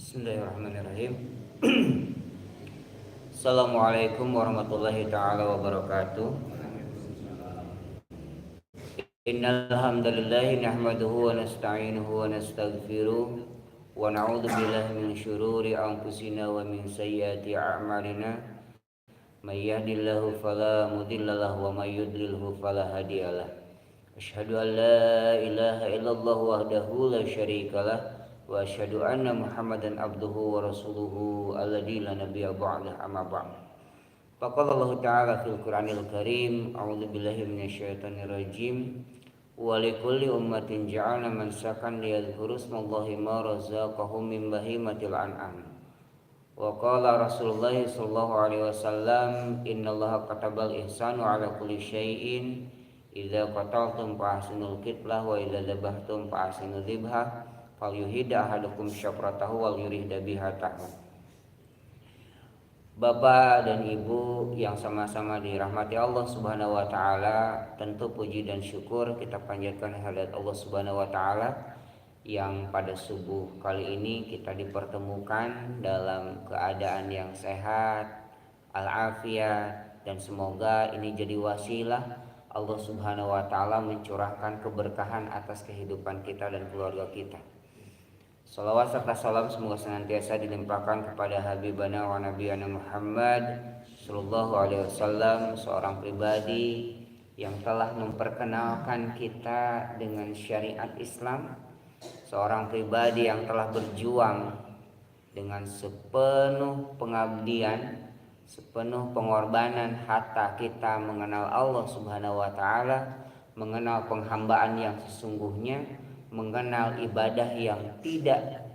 Bismillahirrahmanirrahim. Assalamualaikum warahmatullahi taala wabarakatuh. Innal hamdalillah nahmaduhu wa nasta'inuhu wa nastaghfiruh wa na'udzu billahi min syururi anfusina wa min sayyiati a'malina. May yahdihillahu fala mudhillalah wa may yudlilhu fala hadiyalah. Asyhadu an la ilaha illallah wahdahu la syarikalah wa asyhadu anna Muhammadan abduhu wa rasuluhu alladzi la nabiyya ba'dah amma ba'd. Faqala Allah Ta'ala fil Qur'anil Karim, a'udzu billahi minasyaitonir rajim. Wa likulli ummatin ja'alna mansakan liyadhkuru ismallahi ma razaqahum min bahimatil an'am. Wa qala Rasulullah sallallahu alaihi wasallam, innallaha katabal ihsanu ala kulli syai'in idza qataltum fa ahsinul qitlah wa idza dzabhtum fa ahsinul dzibhah falyuhid ahadukum syafratahu wal yurihda biha ta'ala. Bapak dan Ibu yang sama-sama dirahmati Allah Subhanahu wa taala, tentu puji dan syukur kita panjatkan kehadirat Allah Subhanahu wa taala yang pada subuh kali ini kita dipertemukan dalam keadaan yang sehat, al-afiat, dan semoga ini jadi wasilah Allah Subhanahu wa taala mencurahkan keberkahan atas kehidupan kita dan keluarga kita. Salawat serta salam semoga senantiasa dilimpahkan kepada Habibana wa Nabiyana Muhammad sallallahu alaihi wasallam, seorang pribadi yang telah memperkenalkan kita dengan syariat Islam, seorang pribadi yang telah berjuang dengan sepenuh pengabdian, sepenuh pengorbanan hatta kita mengenal Allah Subhanahu wa taala, mengenal penghambaan yang sesungguhnya, mengenal ibadah yang tidak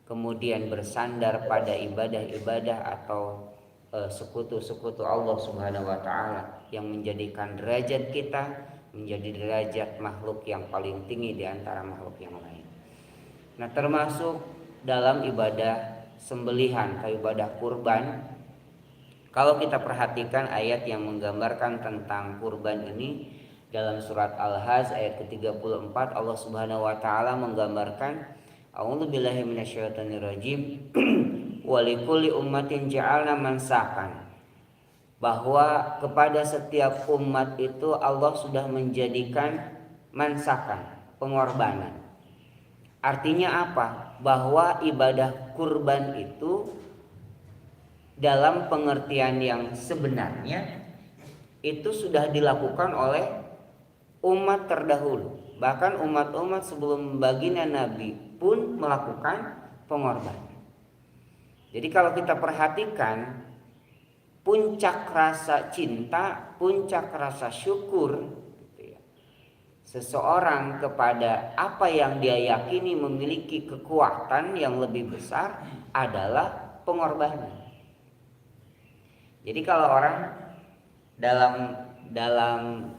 kemudian bersandar pada ibadah-ibadah atau sekutu-sekutu Allah Subhanahu wa taala, yang menjadikan derajat kita menjadi derajat makhluk yang paling tinggi di antara makhluk yang lain. Nah, termasuk dalam ibadah sembelihan atau ibadah kurban, kalau kita perhatikan ayat yang menggambarkan tentang kurban ini dalam surat Al-Hajj ayat ke-34, Allah Subhanahu wa taala menggambarkan, a'udzubillahi minasyaitonirrajim, wa likulli ummatin ja'alna mansakan, bahwa kepada setiap umat itu Allah sudah menjadikan mansakan, pengorbanan. Artinya apa? Bahwa ibadah kurban itu dalam pengertian yang sebenarnya itu sudah dilakukan oleh umat terdahulu. Bahkan umat-umat sebelum baginda Nabi pun melakukan pengorbanan. Jadi kalau kita perhatikan, puncak rasa cinta, puncak rasa syukur seseorang kepada apa yang dia yakini memiliki kekuatan yang lebih besar adalah pengorbanan. Jadi kalau orang dalam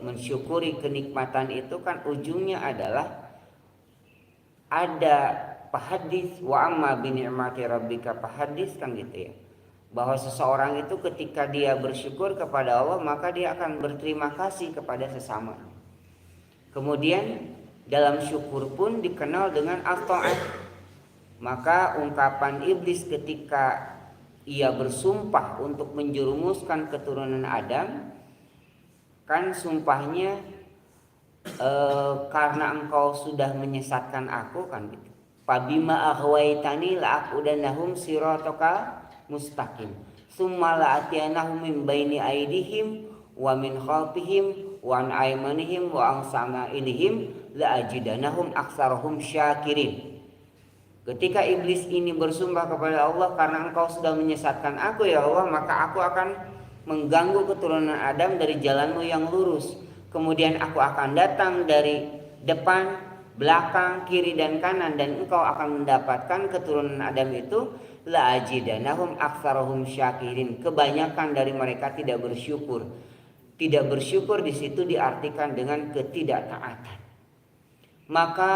mensyukuri kenikmatan itu kan ujungnya adalah ada fahadits wa amma bi ni'mati rabbika fahadits, kan gitu ya, bahwa seseorang itu ketika dia bersyukur kepada Allah maka dia akan berterima kasih kepada sesama. Kemudian dalam syukur pun dikenal dengan at-ta'ah. Maka ungkapan iblis ketika ia bersumpah untuk menjerumuskan keturunan Adam, kan sumpahnya karena engkau sudah menyesatkan aku, kan gitu. Fabima aghwaytani la'aqudannahum sirataka mustaqim tsumma la'atiyanahum min baini aydihim wa min khalfihim wa an aymanihim wa an sama'ilihim la'ajidanahum aktsarahum syakirin. Ketika iblis ini bersumpah kepada Allah, karena engkau sudah menyesatkan aku ya Allah, maka aku akan mengganggu keturunan Adam dari jalanmu yang lurus. Kemudian aku akan datang dari depan, belakang, kiri dan kanan, dan engkau akan mendapatkan keturunan Adam itu la'ajidanahum aktsarahum syakirin. Kebanyakan dari mereka tidak bersyukur. Tidak bersyukur di situ diartikan dengan ketidaktaatan. Maka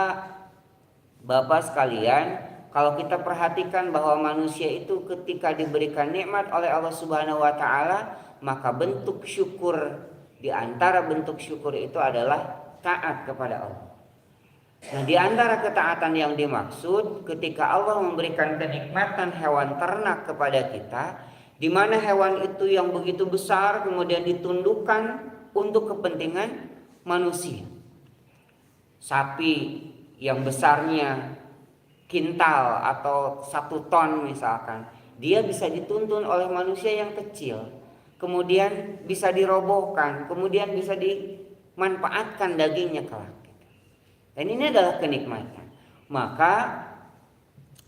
Bapak sekalian, kalau kita perhatikan bahwa manusia itu ketika diberikan nikmat oleh Allah Subhanahu wa taala, maka bentuk syukur, di antara bentuk syukur itu adalah taat kepada Allah. Nah, di antara ketaatan yang dimaksud ketika Allah memberikan kenikmatan hewan ternak kepada kita, di mana hewan itu yang begitu besar kemudian ditundukkan untuk kepentingan manusia. Sapi yang besarnya kintal atau 1 ton misalkan, dia bisa dituntun oleh manusia yang kecil, kemudian bisa dirobohkan, kemudian bisa dimanfaatkan dagingnya kelak. Dan ini adalah kenikmatan. Maka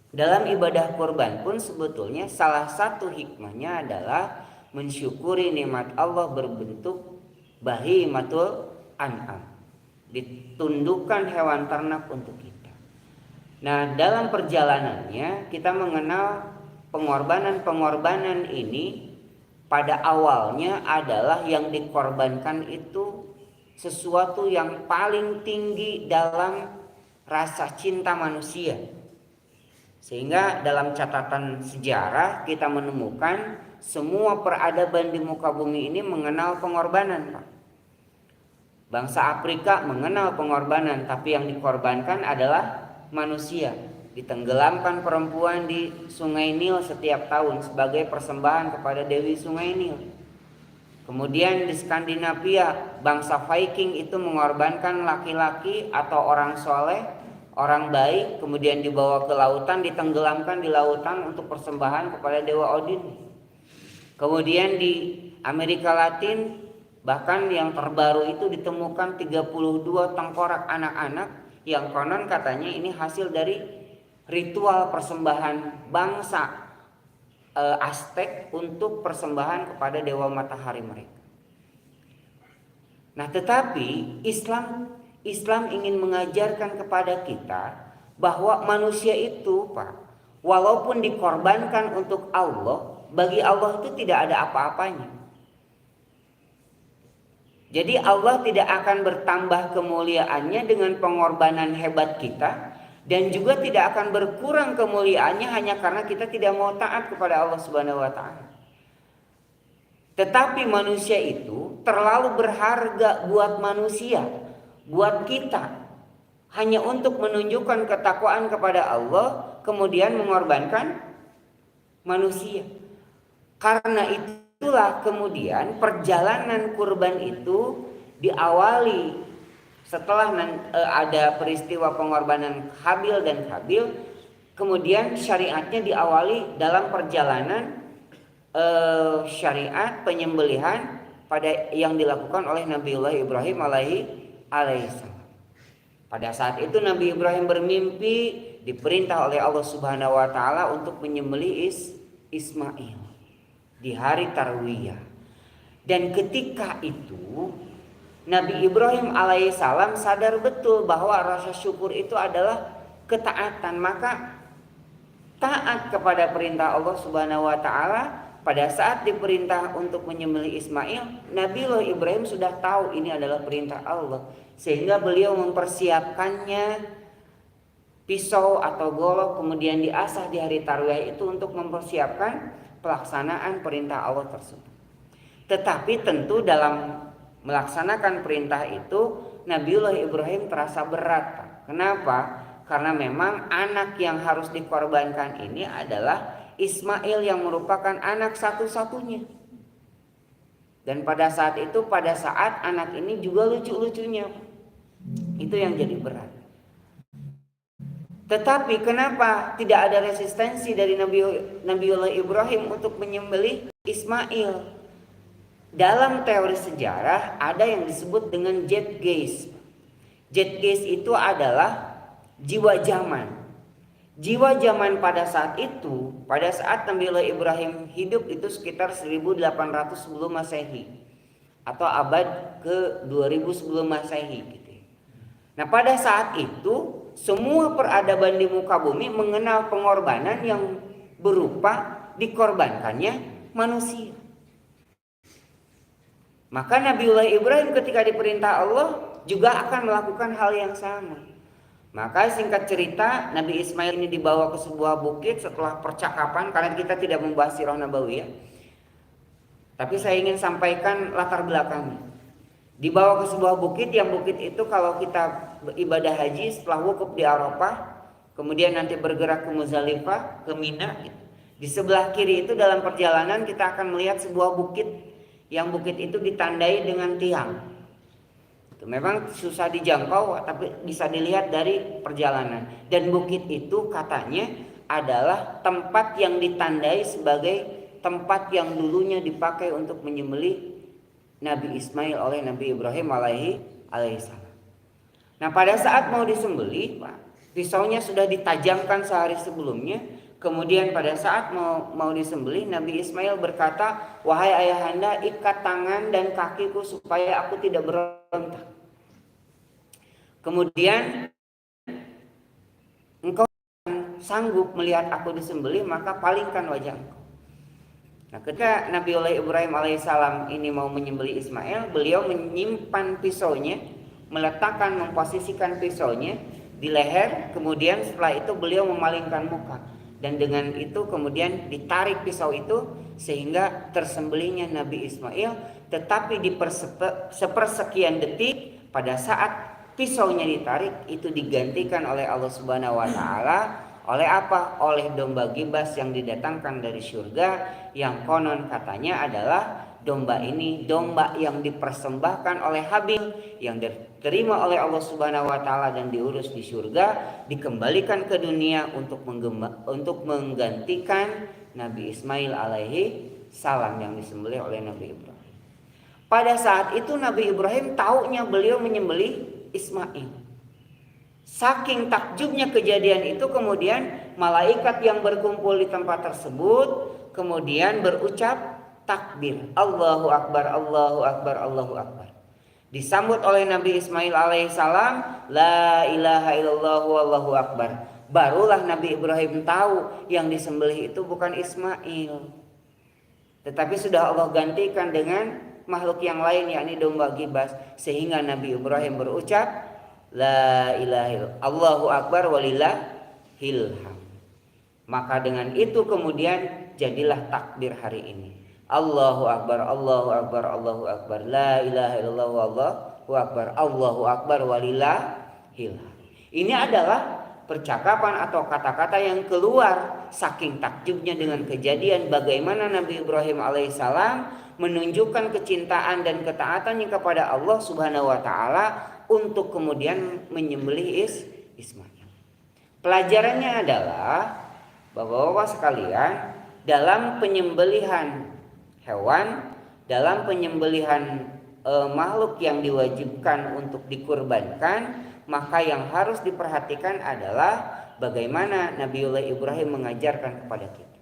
dalam ibadah kurban pun sebetulnya salah satu hikmahnya adalah mensyukuri nikmat Allah berbentuk bahimatul an'am, ditundukkan hewan ternak untuk kita. Nah, dalam perjalanannya kita mengenal pengorbanan ini pada awalnya adalah yang dikorbankan itu sesuatu yang paling tinggi dalam rasa cinta manusia. Sehingga dalam catatan sejarah kita menemukan semua peradaban di muka bumi ini mengenal pengorbanan, Pak. Bangsa Afrika mengenal pengorbanan, tapi yang dikorbankan adalah manusia. Ditenggelamkan perempuan di Sungai Nil setiap tahun sebagai persembahan kepada Dewi Sungai Nil. Kemudian di Skandinavia, bangsa Viking itu mengorbankan laki-laki atau orang soleh, orang baik, kemudian dibawa ke lautan, ditenggelamkan di lautan untuk persembahan kepada Dewa Odin. Kemudian di Amerika Latin, bahkan yang terbaru itu ditemukan 32 tengkorak anak-anak yang konon katanya ini hasil dari ritual persembahan bangsa Aztec untuk persembahan kepada dewa matahari mereka. Nah, tetapi Islam ingin mengajarkan kepada kita bahwa manusia itu, Pak, walaupun dikorbankan untuk Allah, bagi Allah itu tidak ada apa-apanya. Jadi Allah tidak akan bertambah kemuliaannya dengan pengorbanan hebat kita, dan juga tidak akan berkurang kemuliaannya hanya karena kita tidak mau taat kepada Allah Subhanahu wa taala. Tetapi manusia itu terlalu berharga buat manusia, buat kita, hanya untuk menunjukkan ketakwaan kepada Allah, kemudian mengorbankan manusia. Karena itulah kemudian perjalanan kurban itu diawali setelah ada peristiwa pengorbanan Habil dan Qabil. Kemudian syariatnya diawali dalam perjalanan syariat penyembelihan pada yang dilakukan oleh Nabiullah Ibrahim alaihissalam. Pada saat itu Nabi Ibrahim bermimpi diperintah oleh Allah Subhanahu wa taala untuk menyembelih Ismail di hari Tarwiyah. Dan ketika itu Nabi Ibrahim alaihissalam sadar betul bahwa rasa syukur itu adalah ketaatan. Maka taat kepada perintah Allah Subhanahu wa taala. Pada saat diperintah untuk menyembelih Ismail, Nabiullah Ibrahim sudah tahu ini adalah perintah Allah, sehingga beliau mempersiapkannya pisau atau golok, kemudian diasah di hari Tarwiyah itu untuk mempersiapkan pelaksanaan perintah Allah tersebut. Tetapi tentu dalam melaksanakan perintah itu Nabiullah Ibrahim terasa berat. Kenapa? Karena memang anak yang harus dikorbankan ini adalah Ismail yang merupakan anak satu-satunya. Dan pada saat itu, pada saat anak ini juga lucu-lucunya, itu yang jadi berat. Tetapi kenapa tidak ada resistensi dari Nabiullah Ibrahim untuk menyembelih Ismail? Dalam teori sejarah ada yang disebut dengan Zeitgeist. Zeitgeist itu adalah jiwa zaman. Jiwa zaman pada saat itu, pada saat Nabiullah Ibrahim hidup itu sekitar 1800 sebelum Masehi atau abad ke-2000 sebelum Masehi gitu. Nah, pada saat itu semua peradaban di muka bumi mengenal pengorbanan yang berupa dikorbankannya manusia. Maka Nabiullah Ibrahim ketika diperintah Allah juga akan melakukan hal yang sama. Maka singkat cerita, Nabi Ismail ini dibawa ke sebuah bukit setelah percakapan, karena kita tidak membahas sirah nabawiyah. Tapi saya ingin sampaikan latar belakangnya. Dibawa ke sebuah bukit, yang bukit itu kalau kita ibadah haji setelah wukuf di Arafah, kemudian nanti bergerak ke Muzdalifah, ke Mina gitu. Di sebelah kiri itu dalam perjalanan kita akan melihat sebuah bukit, yang bukit itu ditandai dengan tiang. Itu memang susah dijangkau tapi bisa dilihat dari perjalanan. Dan bukit itu katanya adalah tempat yang ditandai sebagai tempat yang dulunya dipakai untuk menyembelih Nabi Ismail oleh Nabi Ibrahim alaihissalam. Nah, pada saat mau disembelih, Pak, pisaunya sudah ditajamkan sehari sebelumnya. Kemudian pada saat mau disembelih, Nabi Ismail berkata, "Wahai ayahanda, ikat tangan dan kakiku supaya aku tidak berontak. Kemudian engkau sanggup melihat aku disembelih, maka palingkan wajah engkau." Nah, ketika Nabi Ibrahim alaihissalam ini mau menyembelih Ismail, beliau menyimpan pisaunya, memposisikan pisaunya di leher. Kemudian setelah itu beliau memalingkan muka, dan dengan itu kemudian ditarik pisau itu sehingga tersembelihnya Nabi Ismail. Tetapi di sepersekian detik pada saat pisaunya ditarik, itu digantikan oleh Allah Subhanahu wa taala oleh apa? Oleh domba gibas yang didatangkan dari surga, yang konon katanya adalah domba ini domba yang dipersembahkan oleh Habil, yang diterima oleh Allah Subhanahu wa taala dan diurus di surga, dikembalikan ke dunia untuk menggantikan Nabi Ismail alaihi salam yang disembelih oleh Nabi Ibrahim. Pada saat itu Nabi Ibrahim taunya beliau menyembelih Ismail. Saking takjubnya kejadian itu, kemudian malaikat yang berkumpul di tempat tersebut kemudian berucap takbir, Allahu Akbar, Allahu Akbar, Allahu Akbar. Disambut oleh Nabi Ismail alaihissalam, La ilaha illallah wallahu akbar. Barulah Nabi Ibrahim tahu yang disembelih itu bukan Ismail, tetapi sudah Allah gantikan dengan makhluk yang lain, yakni domba gibas. Sehingga Nabi Ibrahim berucap, La ilaha illallah, Allahu Akbar walillahil hamd. Maka dengan itu kemudian jadilah takbir hari ini. Allahu Akbar, Allahu Akbar, Allahu Akbar, La ilaha illallah wallahu akbar, Allahu Akbar walillahil hamd. Ini adalah percakapan atau kata-kata yang keluar saking takjubnya dengan kejadian bagaimana Nabi Ibrahim alaihissalam menunjukkan kecintaan dan ketaatannya kepada Allah Subhanahu wa taala untuk kemudian menyembelih Ismail. Pelajarannya adalah Bapak-bapak sekalian, dalam penyembelihan hewan, dalam penyembelihan makhluk yang diwajibkan untuk dikurbankan, maka yang harus diperhatikan adalah bagaimana Nabiullah Ibrahim mengajarkan kepada kita.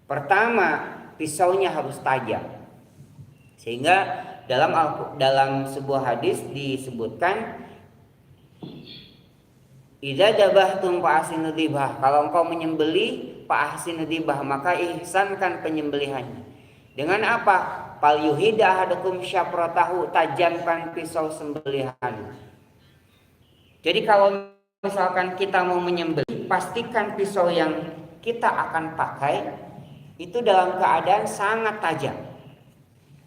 Pertama, pisaunya harus tajam. Sehingga dalam sebuah hadis disebutkan, idza dabahtum fa ahsinu dzibah, kalau engkau menyembelih fa ahsinu dzibah, maka ihsankan penyembelihannya. Dengan apa? Fal yuhida ahadukum syapratahu, tajamkan pisau sembelihan. Jadi kalau misalkan kita mau menyembelih, pastikan pisau yang kita akan pakai itu dalam keadaan sangat tajam.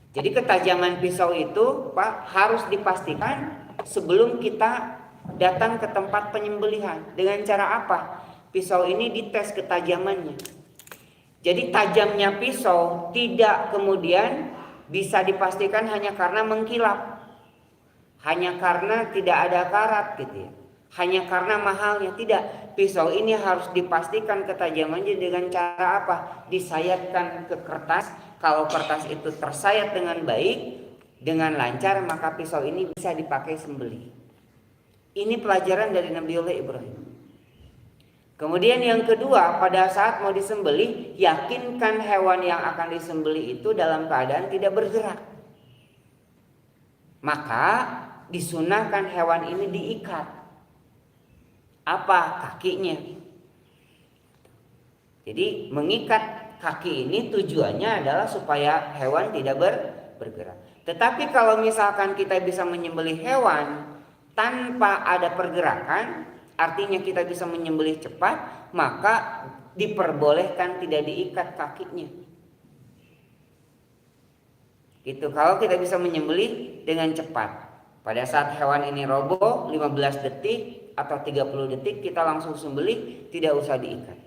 Jadi ketajaman pisau itu, Pak, harus dipastikan sebelum kita datang ke tempat penyembelihan. Dengan cara apa? Pisau ini dites ketajamannya. Jadi tajamnya pisau tidak kemudian bisa dipastikan hanya karena mengkilap, hanya karena tidak ada karat gitu ya, hanya karena mahalnya. Tidak, pisau ini harus dipastikan ketajamannya dengan cara apa? Disayatkan ke kertas. Kalau kertas itu tersayat dengan baik, dengan lancar, maka pisau ini bisa dipakai sembelih. Ini pelajaran dari Nabiullah Ibrahim. Kemudian yang kedua, pada saat mau disembelih, yakinkan hewan yang akan disembelih itu dalam keadaan tidak bergerak. Maka disunahkan hewan ini diikat. Apa? Kakinya. Jadi mengikat kaki ini tujuannya adalah supaya hewan tidak bergerak. Tetapi kalau misalkan kita bisa menyembelih hewan tanpa ada pergerakan, artinya kita bisa menyembelih cepat, maka diperbolehkan tidak diikat kakinya. Gitu, kalau kita bisa menyembelih dengan cepat. Pada saat hewan ini roboh 15 detik atau 30 detik kita langsung sembelih, tidak usah diikat.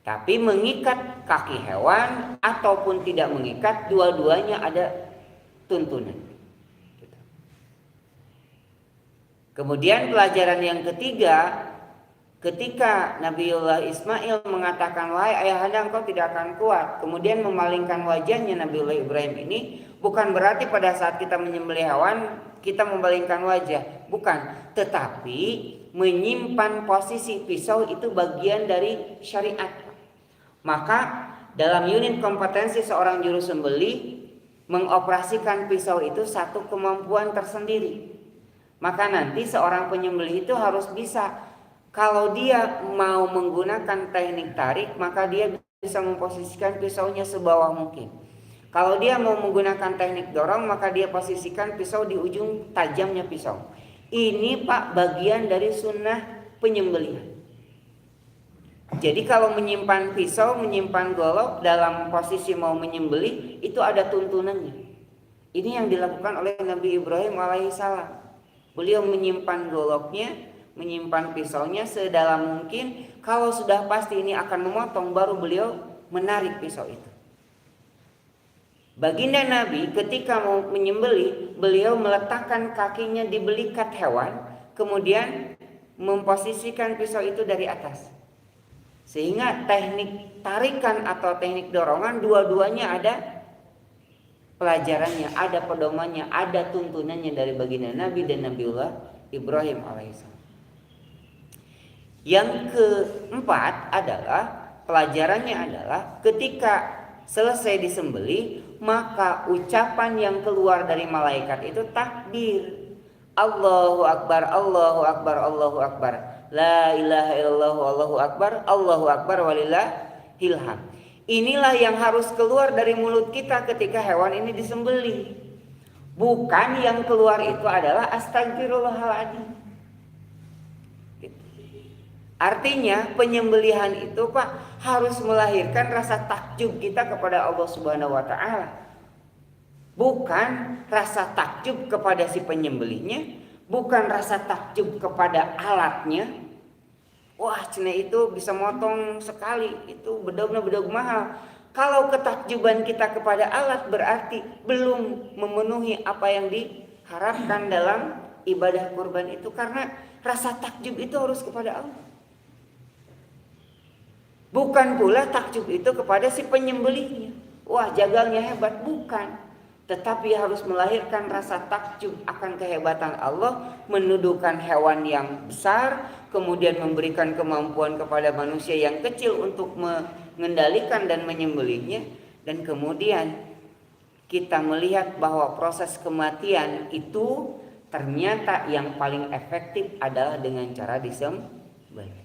Tapi mengikat kaki hewan ataupun tidak mengikat, dua-duanya ada tuntunan. Kemudian pelajaran yang ketiga, ketika Nabiullah Ismail mengatakan, wahai ayahanda engkau tidak akan kuat, kemudian memalingkan wajahnya Nabiullah Ibrahim ini, bukan berarti pada saat kita menyembelih hewan kita memalingkan wajah, bukan. Tetapi menyimpan posisi pisau itu bagian dari syariat. Maka dalam unit kompetensi seorang juru sembelih, mengoperasikan pisau itu satu kemampuan tersendiri. Maka nanti seorang penyembelih itu harus bisa, kalau dia mau menggunakan teknik tarik, maka dia bisa memposisikan pisaunya sebawah mungkin. Kalau dia mau menggunakan teknik dorong, maka dia posisikan pisau di ujung tajamnya pisau. Ini Pak bagian dari sunnah penyembelihan. Jadi kalau menyimpan pisau, menyimpan golok dalam posisi mau menyembelih, itu ada tuntunannya. Ini yang dilakukan oleh Nabi Ibrahim alaihissalam. Beliau menyimpan goloknya, menyimpan pisaunya sedalam mungkin. Kalau sudah pasti ini akan memotong, baru beliau menarik pisau itu. Baginda Nabi ketika mau menyembelih, beliau meletakkan kakinya di belikat hewan, kemudian memposisikan pisau itu dari atas. Sehingga teknik tarikan atau teknik dorongan dua-duanya ada pelajarannya, ada pedomannya, ada tuntunannya dari baginda Nabi dan Nabiullah Ibrahim alaihissalam. Yang keempat adalah pelajarannya adalah ketika selesai disembelih, maka ucapan yang keluar dari malaikat itu takbir. Allahu Akbar, Allahu Akbar, Allahu Akbar. La ilaha illallah, Allahu Akbar walillahil hamd. Inilah yang harus keluar dari mulut kita ketika hewan ini disembelih. Bukan yang keluar itu adalah astagfirullahaladzim. Artinya penyembelihan itu Pak harus melahirkan rasa takjub kita kepada Allah Subhanahu wa taala. Bukan rasa takjub kepada si penyembelihnya, bukan rasa takjub kepada alatnya. Wah, cina itu bisa motong sekali, itu bedog mahal. Kalau ketakjuban kita kepada alat berarti belum memenuhi apa yang diharapkan dalam ibadah kurban itu, karena rasa takjub itu harus kepada Allah. Bukan pula takjub itu kepada si penyembelihnya. Wah, jagalnya hebat, bukan. Tetapi harus melahirkan rasa takjub akan kehebatan Allah, menuduhkan hewan yang besar, kemudian memberikan kemampuan kepada manusia yang kecil untuk mengendalikan dan menyembelihnya, dan kemudian kita melihat bahwa proses kematian itu ternyata yang paling efektif adalah dengan cara disembelih.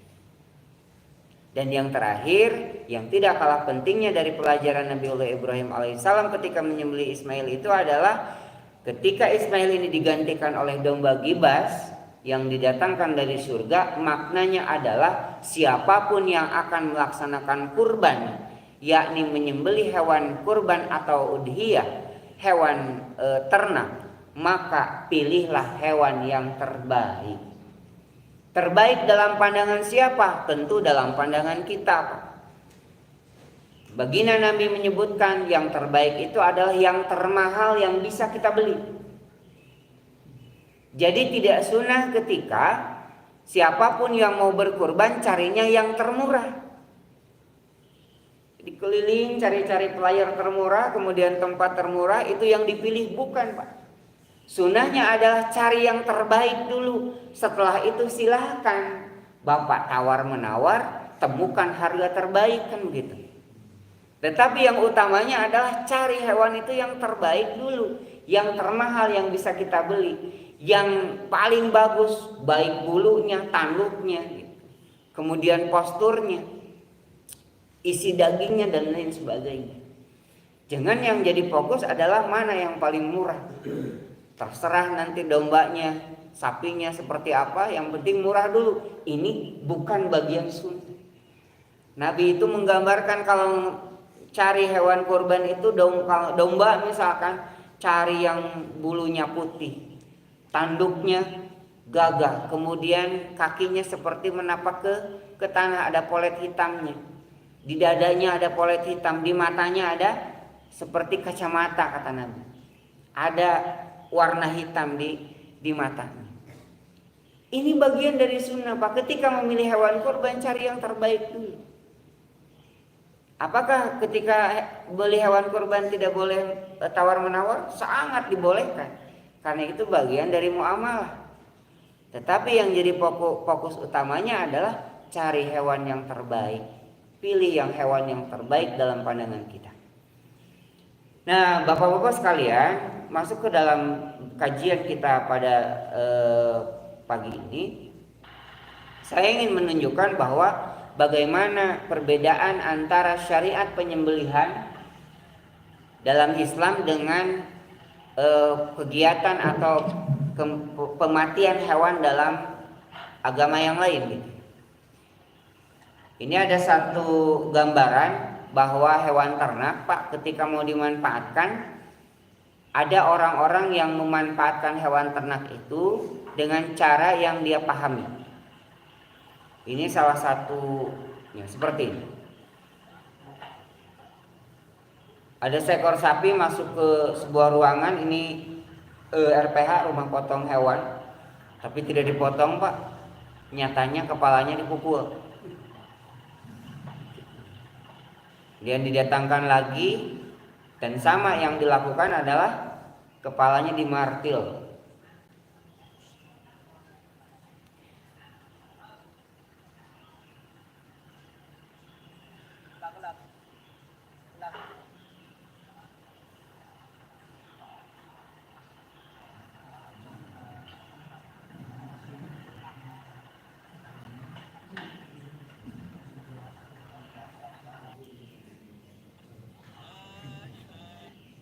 Dan yang terakhir, yang tidak kalah pentingnya dari pelajaran Nabiullah Ibrahim alaihissalam ketika menyembelih Ismail itu adalah ketika Ismail ini digantikan oleh domba gibas yang didatangkan dari surga, maknanya adalah siapapun yang akan melaksanakan kurban, yakni menyembelih hewan kurban atau udhiyah, hewan ternak, maka pilihlah hewan yang terbaik. Terbaik dalam pandangan siapa? Tentu dalam pandangan kita. Baginda Nabi menyebutkan yang terbaik itu adalah yang termahal yang bisa kita beli. Jadi tidak sunnah ketika siapapun yang mau berkurban carinya yang termurah. Dikeliling cari-cari pelayar termurah, kemudian tempat termurah itu yang dipilih, bukan Pak. Sunnahnya adalah cari yang terbaik dulu. Setelah itu silahkan Bapak tawar-menawar, temukan harga terbaik, kan begitu. Tetapi yang utamanya adalah cari hewan itu yang terbaik dulu, yang termahal yang bisa kita beli, yang paling bagus, baik bulunya, tanduknya, gitu. Kemudian posturnya, isi dagingnya dan lain sebagainya. Jangan yang jadi fokus adalah mana yang paling murah. Terserah nanti dombanya, sapinya seperti apa, yang penting murah dulu. Ini bukan bagian sunnah. Nabi itu menggambarkan kalau cari hewan kurban itu domba misalkan, cari yang bulunya putih, tanduknya gagah, kemudian kakinya seperti menapak ke tanah, ada polet hitamnya, di dadanya ada polet hitam, di matanya ada seperti kacamata kata Nabi, ada warna hitam di matanya. Ini bagian dari sunnah Pak. Ketika memilih hewan kurban, cari yang terbaik dulu. Apakah ketika beli hewan kurban tidak boleh tawar-menawar? Sangat dibolehkan. Karena itu bagian dari muamalah. Tetapi yang jadi fokus utamanya adalah cari hewan yang terbaik. Pilih yang hewan yang terbaik dalam pandangan kita. Nah, Bapak-bapak sekalian, masuk ke dalam kajian kita pada pagi ini, saya ingin menunjukkan bahwa bagaimana perbedaan antara syariat penyembelihan dalam Islam dengan kegiatan atau pematian hewan dalam agama yang lain gitu. Ini ada satu gambaran bahwa hewan ternak Pak, ketika mau dimanfaatkan, ada orang-orang yang memanfaatkan hewan ternak itu dengan cara yang dia pahami. Ini salah satunya seperti ini. Ada seekor sapi masuk ke sebuah ruangan, ini RPH, rumah potong hewan, tapi tidak dipotong Pak. Nyatanya kepalanya dipukul. Kemudian didatangkan lagi, dan sama yang dilakukan adalah kepalanya dimartil.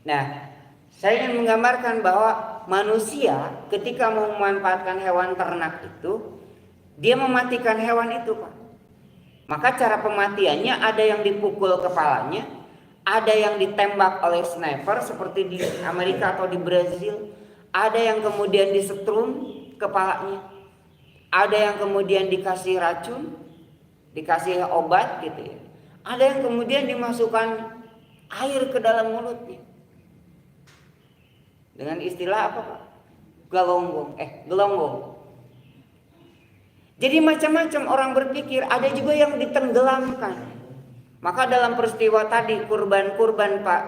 Nah, saya ingin menggambarkan bahwa manusia ketika memanfaatkan hewan ternak itu, dia mematikan hewan itu Pak. Maka cara pematiannya ada yang dipukul kepalanya, ada yang ditembak oleh sniper seperti di Amerika atau di Brazil, ada yang kemudian disetrum kepalanya, ada yang kemudian dikasih racun, dikasih obat gitu ya, ada yang kemudian dimasukkan air ke dalam mulutnya. Dengan istilah apa Pak? Gelonggong. Jadi macam-macam orang berpikir, ada juga yang ditenggelamkan. Maka dalam peristiwa tadi kurban Pak,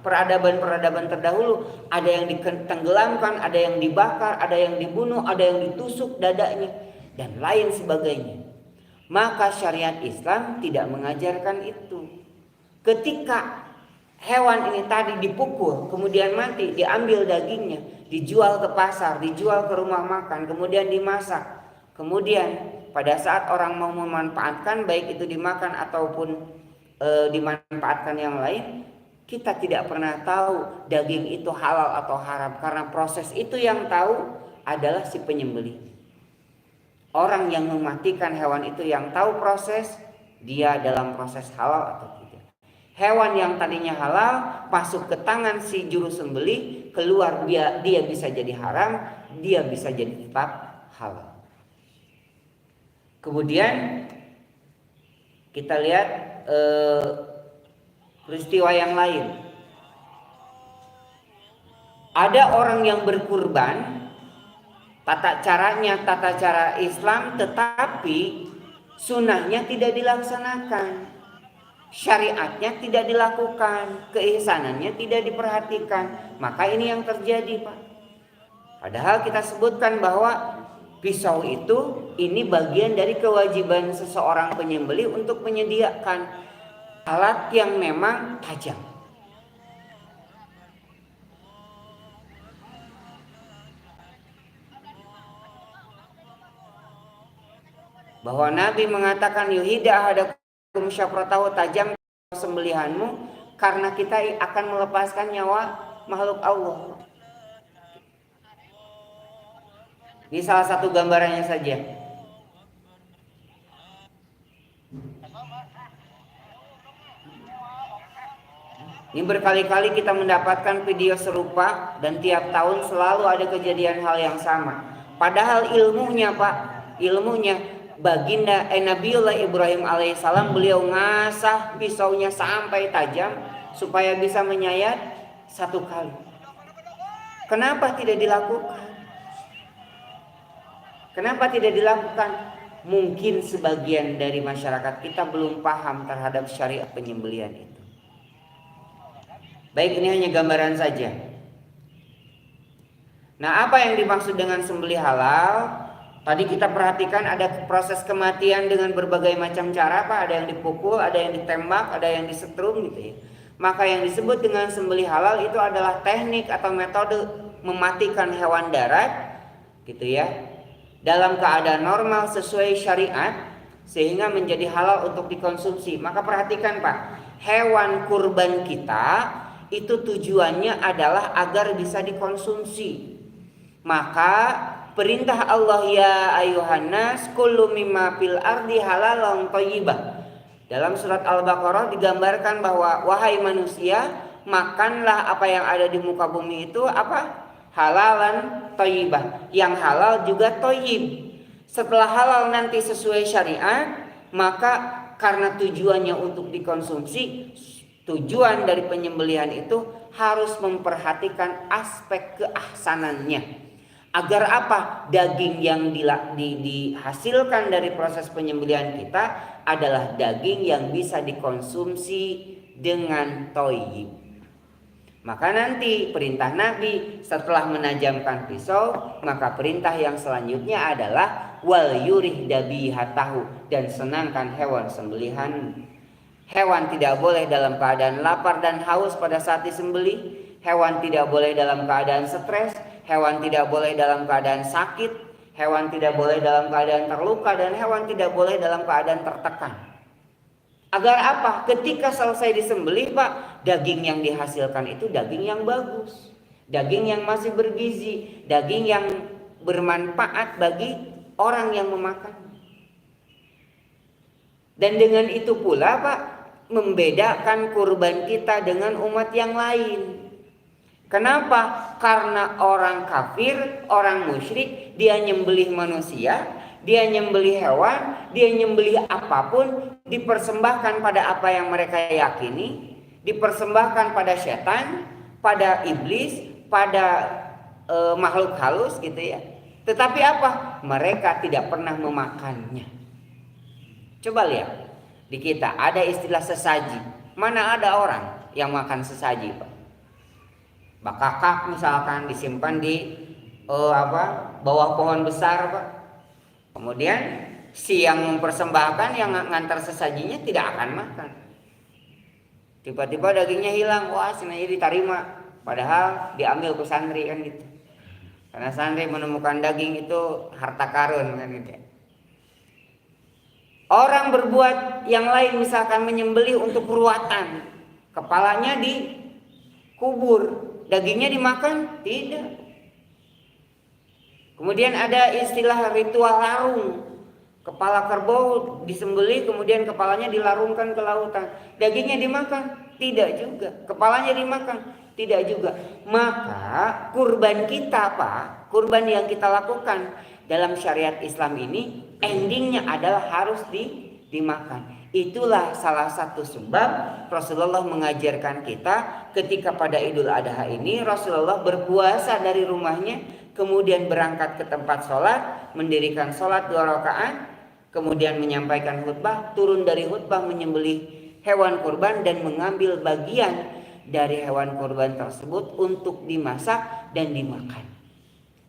peradaban terdahulu, ada yang ditenggelamkan, ada yang dibakar, ada yang dibunuh, ada yang ditusuk dadanya, dan lain sebagainya. Maka syariat Islam tidak mengajarkan itu. Ketika hewan ini tadi dipukul, kemudian mati, diambil dagingnya, dijual ke pasar, dijual ke rumah makan, kemudian dimasak. Kemudian pada saat orang mau memanfaatkan, baik itu dimakan ataupun dimanfaatkan yang lain, kita tidak pernah tahu daging itu halal atau haram, karena proses itu yang tahu adalah si penyembelih. Orang yang mematikan hewan itu yang tahu proses, dia dalam proses halal atau tidak. Hewan yang tadinya halal masuk ke tangan si juru sembelih, keluar dia bisa jadi haram, dia bisa jadi tetap halal. Kemudian kita lihat peristiwa yang lain. Ada orang yang berkurban, tata cara Islam, tetapi sunnahnya tidak dilaksanakan. Syariatnya tidak dilakukan, keihsanannya tidak diperhatikan. Maka ini yang terjadi Pak. Padahal kita sebutkan bahwa pisau itu ini bagian dari kewajiban seseorang penyembelih untuk menyediakan alat yang memang tajam. Bahwa Nabi mengatakan yuhida ahadakum syafratahu, tajam sembelihanmu, karena kita akan melepaskan nyawa makhluk Allah. Ini salah satu gambarannya saja. Ini berkali-kali kita mendapatkan video serupa dan tiap tahun selalu ada kejadian hal yang sama. Padahal ilmunya Pak, ilmunya baginda Nabiullah Ibrahim alaihissalam, beliau ngasah pisaunya sampai tajam supaya bisa menyayat 1 kali. Kenapa tidak dilakukan? Kenapa tidak dilakukan? Mungkin sebagian dari masyarakat kita belum paham terhadap syariat penyembelihan itu. Baik, ini hanya gambaran saja. Nah, apa yang dimaksud dengan sembelih halal? Tadi kita perhatikan ada proses kematian dengan berbagai macam cara, Pak. Ada yang dipukul, ada yang ditembak, ada yang disetrum gitu ya. Maka yang disebut dengan sembelih halal itu adalah teknik atau metode mematikan hewan darat gitu ya, dalam keadaan normal sesuai syariat sehingga menjadi halal untuk dikonsumsi. Maka perhatikan Pak, hewan kurban kita itu tujuannya adalah agar bisa dikonsumsi. Maka perintah Allah, ya ayuhan nas kullu mimma fil ardi halalan thayyibah. Dalam surat Al-Baqarah digambarkan bahwa wahai manusia, makanlah apa yang ada di muka bumi itu apa? Halalan thayyibah. Yang halal juga thayyib. Setelah halal nanti sesuai syariat, maka karena tujuannya untuk dikonsumsi, tujuan dari penyembelihan itu harus memperhatikan aspek keahsanannya. Agar apa? Daging yang dihasilkan dari proses penyembelihan kita adalah daging yang bisa dikonsumsi dengan thayyib. Maka nanti perintah Nabi setelah menajamkan pisau, maka perintah yang selanjutnya adalah wal yurih dabihatahu, dan senangkan hewan sembelihan. Hewan tidak boleh dalam keadaan lapar dan haus pada saat disembelih. Hewan tidak boleh dalam keadaan stres. Hewan tidak boleh dalam keadaan sakit. Hewan tidak boleh dalam keadaan terluka. Dan hewan tidak boleh dalam keadaan tertekan. Agar apa? Ketika selesai disembelih Pak, daging yang dihasilkan itu daging yang bagus. Daging yang masih bergizi. Daging yang bermanfaat bagi orang yang memakan. Dan dengan itu pula Pak, membedakan kurban kita dengan umat yang lain. Kenapa? Karena orang kafir, orang musyrik, dia nyembelih manusia, dia nyembelih hewan, dia nyembelih apapun, dipersembahkan pada apa yang mereka yakini, dipersembahkan pada setan, pada iblis, pada makhluk halus gitu ya. Tetapi apa? Mereka tidak pernah memakannya. Coba lihat, di kita ada istilah sesaji. Mana ada orang yang makan sesaji Pak? Bakakak misalkan disimpan di bawah pohon besar Pak. Kemudian si yang mempersembahkan, yang ngantar sesajinya tidak akan makan. Tiba-tiba dagingnya hilang, wah sengaja diterima. Padahal diambil ke santri kan gitu. Karena santri menemukan daging itu harta karun kan gitu. Orang berbuat yang lain misalkan menyembelih untuk ruatan, kepalanya dikubur, dagingnya dimakan? Tidak. Kemudian ada istilah ritual larung. Kepala kerbau disembelih, kemudian kepalanya dilarungkan ke lautan. Dagingnya dimakan? Tidak juga. Kepalanya dimakan? Tidak juga. Maka kurban kita Pak, kurban yang kita lakukan dalam syariat Islam ini, endingnya adalah harus dimakan. Itulah salah satu sebab Rasulullah mengajarkan kita ketika pada Idul Adha ini Rasulullah berpuasa dari rumahnya, kemudian berangkat ke tempat sholat, mendirikan sholat 2 rakaat, kemudian menyampaikan khutbah, turun dari khutbah menyembelih hewan kurban dan mengambil bagian dari hewan kurban tersebut untuk dimasak dan dimakan.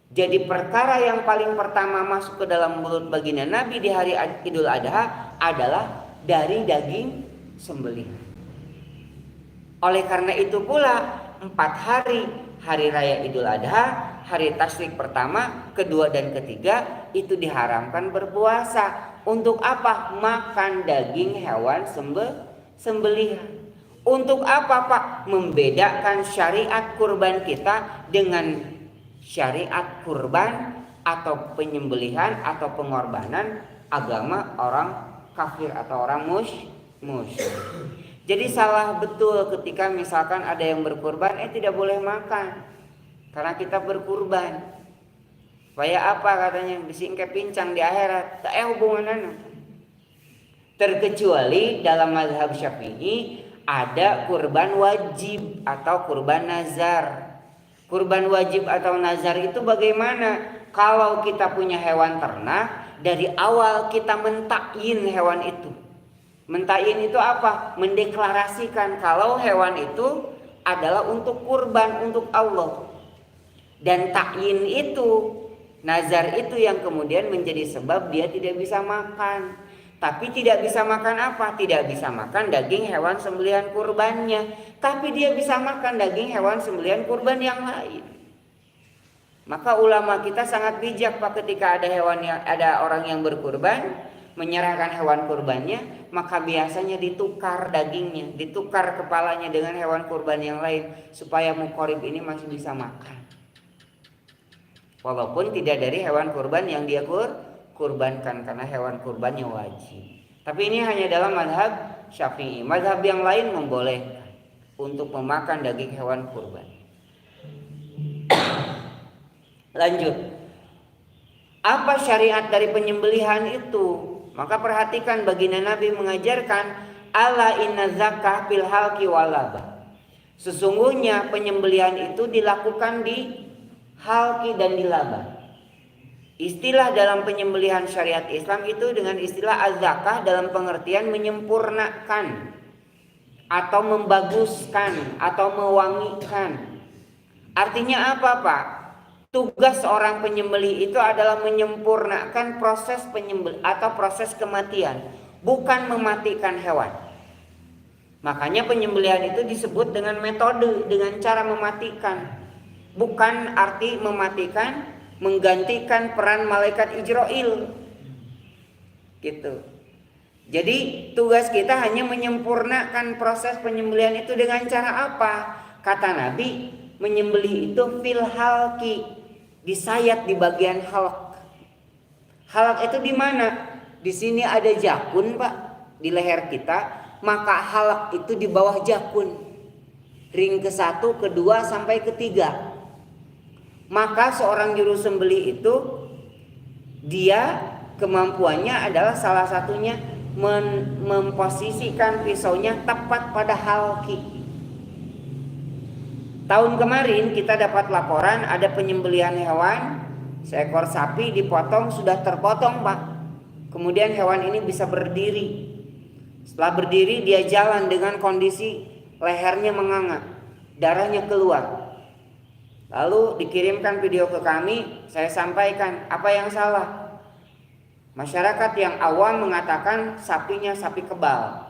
Jadi perkara yang paling pertama masuk ke dalam mulut baginda Nabi di hari Idul Adha adalah dari daging sembelihan. Oleh karena itu pula 4 hari, hari raya Idul Adha, hari tasyrik pertama, kedua dan ketiga itu diharamkan berpuasa. Untuk apa? Makan daging hewan sembelihan. Untuk apa Pak? Membedakan syariat kurban kita dengan syariat kurban atau penyembelihan atau pengorbanan agama orang kafir atau orang musyrik. Jadi salah betul ketika misalkan ada yang berkurban, tidak boleh makan karena kita berkurban. Supaya apa katanya, disingke pincang di akhirat. Tak hubungannya. Terkecuali dalam mazhab Syafi'i ada kurban wajib atau kurban nazar. Kurban wajib atau nazar itu bagaimana? Kalau kita punya hewan ternak, dari awal kita mentakyin hewan itu. Mentakyin itu apa? Mendeklarasikan kalau hewan itu adalah untuk kurban untuk Allah. Dan takyin itu, nazar itu yang kemudian menjadi sebab dia tidak bisa makan. Tapi tidak bisa makan apa? Tidak bisa makan daging hewan sembelihan kurbannya. Tapi dia bisa makan daging hewan sembelihan kurban yang lain. Maka ulama kita sangat bijak Pak, ketika ada orang yang berkurban, menyerahkan hewan kurbannya, maka biasanya ditukar dagingnya, ditukar kepalanya dengan hewan kurban yang lain supaya muqarib ini masih bisa makan. Walaupun tidak dari hewan kurban yang dia kurbankan, karena hewan kurbannya wajib. Tapi ini hanya dalam mazhab Syafi'i. Mazhab yang lain membolehkan untuk memakan daging hewan kurban. Lanjut. Apa syariat dari penyembelihan itu? Maka perhatikan, baginda Nabi mengajarkan ala inna zakah fil halqi wal labah. Sesungguhnya penyembelihan itu dilakukan di halqi dan di labah. Istilah dalam penyembelihan syariat Islam itu dengan istilah az-zakah dalam pengertian menyempurnakan atau membaguskan atau mewangikan. Artinya apa Pak? Tugas seorang penyembelih itu adalah menyempurnakan proses penyembelih atau proses kematian, bukan mematikan hewan. Makanya penyembelihan itu disebut dengan metode, dengan cara mematikan. Bukan arti mematikan, menggantikan peran malaikat Ijrail. Gitu. Jadi tugas kita hanya menyempurnakan proses penyembelihan itu dengan cara apa? Kata Nabi, menyembelih itu fil halqi, disayat di bagian halq. Halq itu di mana? Di sini ada jakun Pak, di leher kita, maka halq itu di bawah jakun. Ring ke-1, ke-2 sampai ke-3. Maka seorang juru sembelih itu dia kemampuannya adalah salah satunya memposisikan pisaunya tepat pada halqi. Tahun kemarin kita dapat laporan ada penyembelihan hewan, seekor sapi dipotong, sudah terpotong Pak. Kemudian hewan ini bisa berdiri. Setelah berdiri dia jalan dengan kondisi lehernya menganga, darahnya keluar. Lalu dikirimkan video ke kami, saya sampaikan apa yang salah. Masyarakat yang awam mengatakan sapinya sapi kebal.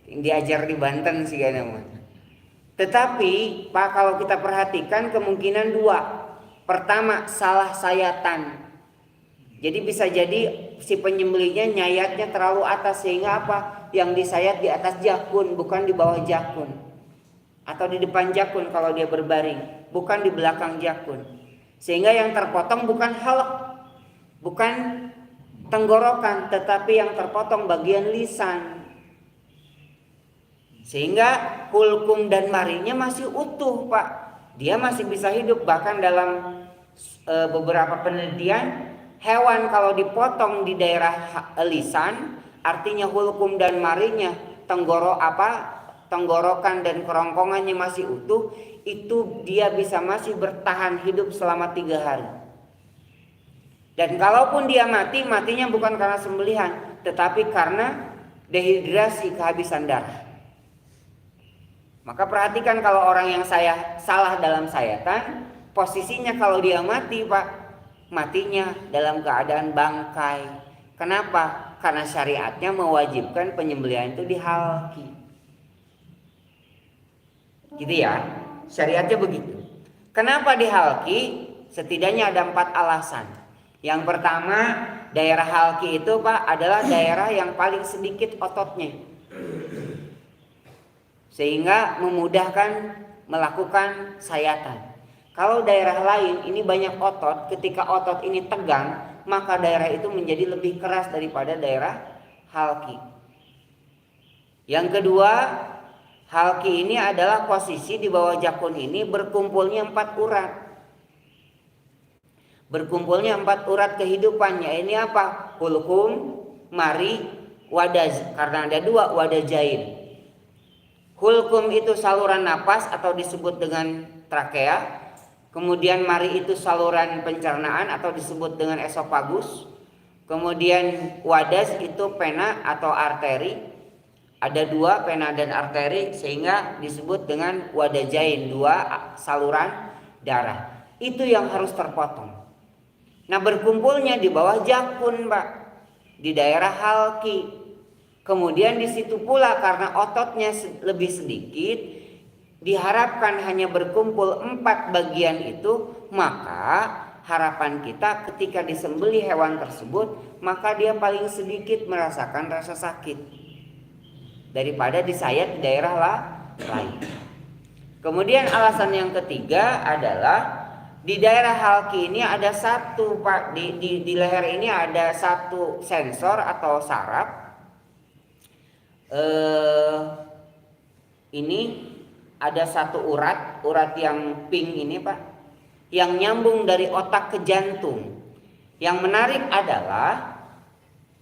Yang diajar di Banten sih kan. Tetapi Pak, kalau kita perhatikan kemungkinan dua. Pertama, salah sayatan. Jadi bisa jadi si penyembelihnya nyayatnya terlalu atas, sehingga apa? Yang disayat di atas jakun, bukan di bawah jakun. Atau di depan jakun kalau dia berbaring, bukan di belakang jakun. Sehingga yang terpotong bukan halq, bukan tenggorokan, tetapi yang terpotong bagian lisan. Sehingga kulkum dan marinya masih utuh Pak. Dia masih bisa hidup. Bahkan dalam beberapa penelitian, hewan kalau dipotong di daerah lisan, artinya kulkum dan marinya, tenggorokan dan kerongkongannya masih utuh, itu dia bisa masih bertahan hidup selama 3 hari. Dan kalaupun dia mati, matinya bukan karena sembelihan, tetapi karena dehidrasi, kehabisan darah. Maka perhatikan kalau orang yang salah dalam sayatan, posisinya kalau dia mati Pak, matinya dalam keadaan bangkai. Kenapa? Karena syariatnya mewajibkan penyembelihan itu di halqi. Gitu ya, syariatnya begitu. Kenapa di halqi? Setidaknya ada 4 alasan. Yang pertama, daerah halqi itu Pak adalah daerah yang paling sedikit ototnya, sehingga memudahkan melakukan sayatan. Kalau daerah lain ini banyak otot, ketika otot ini tegang, maka daerah itu menjadi lebih keras daripada daerah halqi. Yang kedua, halki ini adalah posisi di bawah jakun ini berkumpulnya 4 urat. Berkumpulnya 4 urat kehidupannya. Ini apa? Hulkum, mari, wadaz. Karena ada 2 wadajain. Hulkum itu saluran napas atau disebut dengan trakea. Kemudian mari itu saluran pencernaan atau disebut dengan esofagus. Kemudian wadaz itu pena atau arteri. Ada 2 pena dan arteri sehingga disebut dengan wadajain, 2 saluran darah. Itu yang harus terpotong. Nah, berkumpulnya di bawah jakun, Pak, di daerah halki. Kemudian di situ pula karena ototnya lebih sedikit, diharapkan hanya berkumpul 4 bagian itu, maka harapan kita ketika disembelih hewan tersebut, maka dia paling sedikit merasakan rasa sakit daripada disayat di daerah lain. Kemudian alasan yang ketiga adalah di daerah halki ini ada satu, Pak, di leher ini ada satu sensor atau saraf. Ini ada satu urat yang pink ini, Pak, yang nyambung dari otak ke jantung. Yang menarik adalah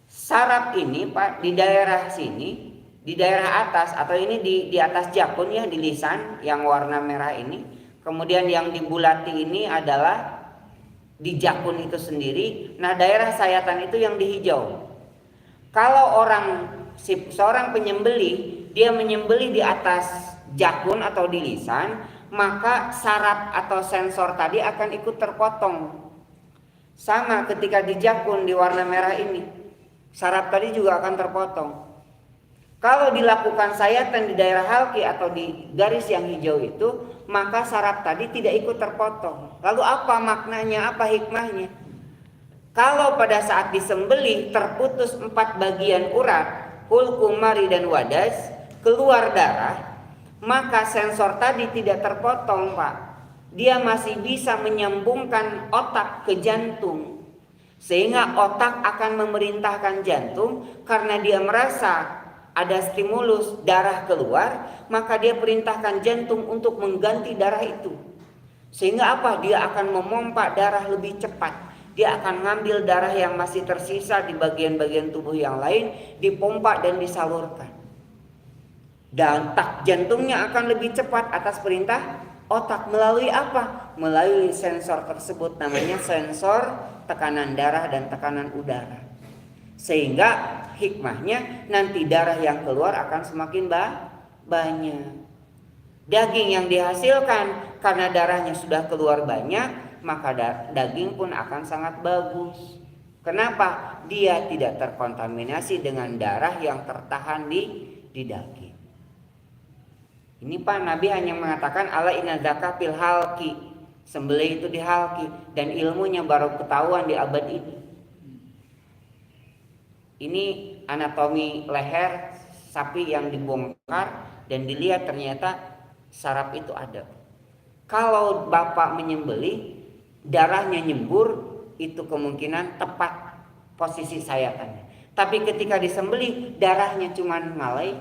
saraf ini, Pak, di daerah sini, di daerah atas atau ini di atas jakun ya, di lisan yang warna merah ini. Kemudian yang dibulati ini adalah di jakun itu sendiri. Nah, daerah sayatan itu yang di hijau. Kalau seorang penyembelih, dia menyembelih di atas jakun atau di lisan, maka saraf atau sensor tadi akan ikut terpotong. Sama ketika di jakun di warna merah ini, saraf tadi juga akan terpotong. Kalau dilakukan sayatan di daerah halki atau di garis yang hijau itu, maka saraf tadi tidak ikut terpotong. Lalu apa maknanya, apa hikmahnya? Kalau pada saat disembelih terputus 4 bagian urat, hulkum, mari, dan wadaz, keluar darah, maka sensor tadi tidak terpotong, Pak. Dia masih bisa menyambungkan otak ke jantung. Sehingga otak akan memerintahkan jantung karena dia merasa ada stimulus darah keluar, maka dia perintahkan jantung untuk mengganti darah itu. Sehingga apa? Dia akan memompa darah lebih cepat. Dia akan ngambil darah yang masih tersisa di bagian-bagian tubuh yang lain, dipompa dan disalurkan. Dan tak jantungnya akan lebih cepat atas perintah otak. Melalui apa? Melalui sensor tersebut, namanya sensor tekanan darah dan tekanan udara. Sehingga hikmahnya nanti darah yang keluar akan semakin banyak. Daging yang dihasilkan karena darahnya sudah keluar banyak, maka daging pun akan sangat bagus. Kenapa? Dia tidak terkontaminasi dengan darah yang tertahan di daging. Ini, Pak, Nabi hanya mengatakan ala inna zakah fil halki, sembelih itu di halki, dan ilmunya baru ketahuan di abad ini. Ini anatomi leher sapi yang dibongkar dan dilihat ternyata saraf itu ada. Kalau Bapak menyembelih, darahnya nyembur, itu kemungkinan tepat posisi sayatannya. Tapi ketika disembelih, darahnya cuma ngalai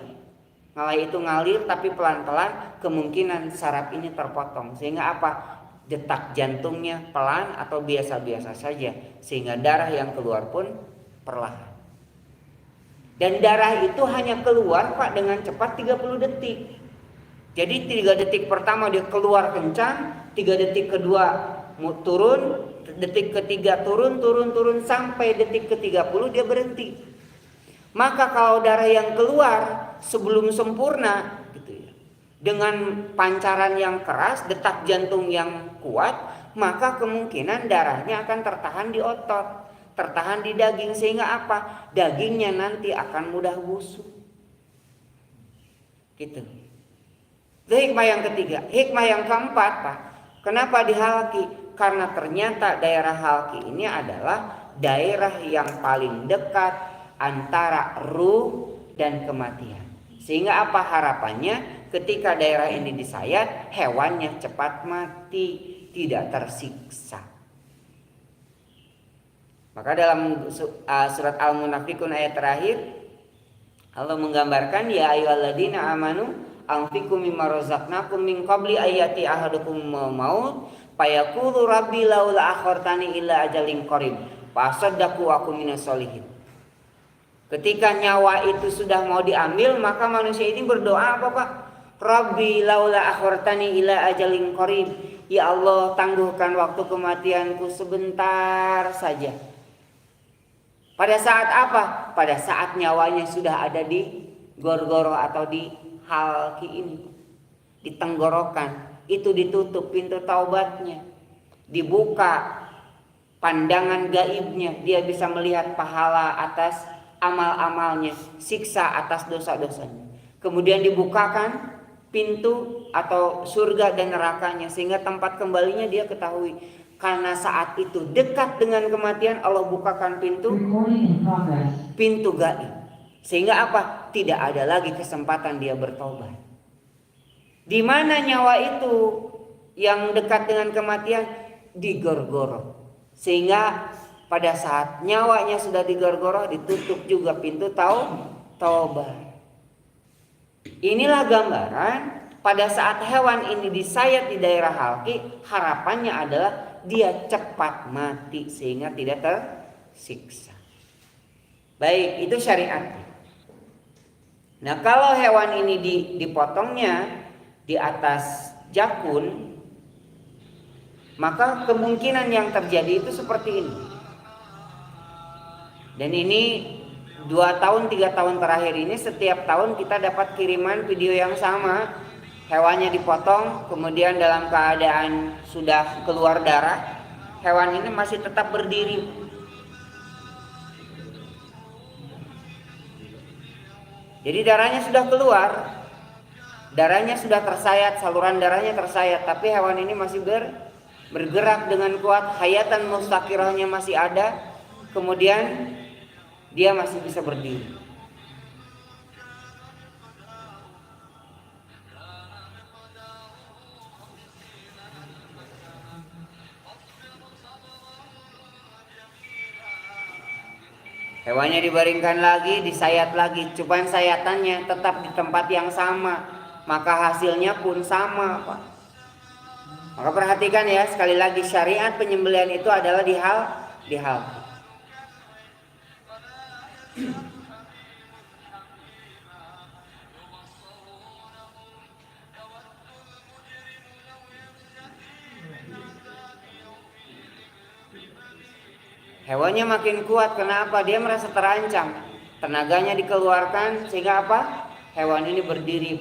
itu ngalir tapi pelan-pelan, kemungkinan saraf ini terpotong. Sehingga apa? Detak jantungnya pelan atau biasa-biasa saja, sehingga darah yang keluar pun perlahan. Dan darah itu hanya keluar, Pak, dengan cepat 30 detik. Jadi 3 detik pertama dia keluar kencang, 3 detik kedua turun, detik ketiga turun sampai detik ke-30 dia berhenti. Maka kalau darah yang keluar sebelum sempurna gitu ya, dengan pancaran yang keras, detak jantung yang kuat, maka kemungkinan darahnya akan tertahan di otot, tertahan di daging, sehingga apa? Dagingnya nanti akan mudah busuk. Gitu. Itu hikmah yang ketiga. Hikmah yang keempat, Pak, kenapa di halki? Karena ternyata daerah halki ini adalah daerah yang paling dekat antara ruh dan kematian. Sehingga apa harapannya? Ketika daerah ini disayat, hewannya cepat mati, tidak tersiksa. Maka dalam surat Al-Munafikun ayat terakhir, Allah menggambarkan ya ayyuhalladzina amanu anfiqu mimma razaqnakum min qabli ayati ahadukum maut fayaqulu rabbi laula akhartani ila ajalin qarib fasaddaqu aku minas solihin. Ketika nyawa itu sudah mau diambil, maka manusia ini berdoa apa Pak? Rabbi laula akhartani ila ajalin qarib. Ya Allah, tangguhkan waktu kematianku sebentar saja. Pada saat apa? Pada saat nyawanya sudah ada di gorgoro atau di halki ini, di tenggorokan. Itu ditutup pintu taubatnya, dibuka pandangan gaibnya, dia bisa melihat pahala atas amal-amalnya, siksa atas dosa-dosanya. Kemudian dibukakan pintu atau surga dan nerakanya, sehingga tempat kembalinya dia ketahui. Karena saat itu dekat dengan kematian, Allah bukakan pintu gaib. Sehingga apa? Tidak ada lagi kesempatan dia bertobat. Di mana nyawa itu yang dekat dengan kematian? Di gorgoro. Sehingga pada saat nyawanya sudah di gorgoro, ditutup juga pintu taubat. Inilah gambaran pada saat hewan ini disayat di daerah halki, harapannya adalah dia cepat mati sehingga tidak tersiksa. Baik, itu syariat. Nah, kalau hewan ini dipotongnya di atas jakun, maka kemungkinan yang terjadi itu seperti ini. Dan ini 2 tahun 3 tahun terakhir ini setiap tahun kita dapat kiriman video yang sama. Hewannya dipotong, kemudian dalam keadaan sudah keluar darah, hewan ini masih tetap berdiri. Jadi darahnya sudah keluar, darahnya sudah tersayat, saluran darahnya tersayat, tapi hewan ini masih bergerak dengan kuat, hayatan mustaqirahnya masih ada, kemudian dia masih bisa berdiri. Hewannya dibaringkan lagi, disayat lagi, cuman sayatannya tetap di tempat yang sama, maka hasilnya pun sama, Pak. Maka perhatikan ya, sekali lagi syariat penyembelihan itu adalah di hal. Hewannya makin kuat, kenapa? Dia merasa terancam, tenaganya dikeluarkan sehingga apa? Hewan ini berdiri.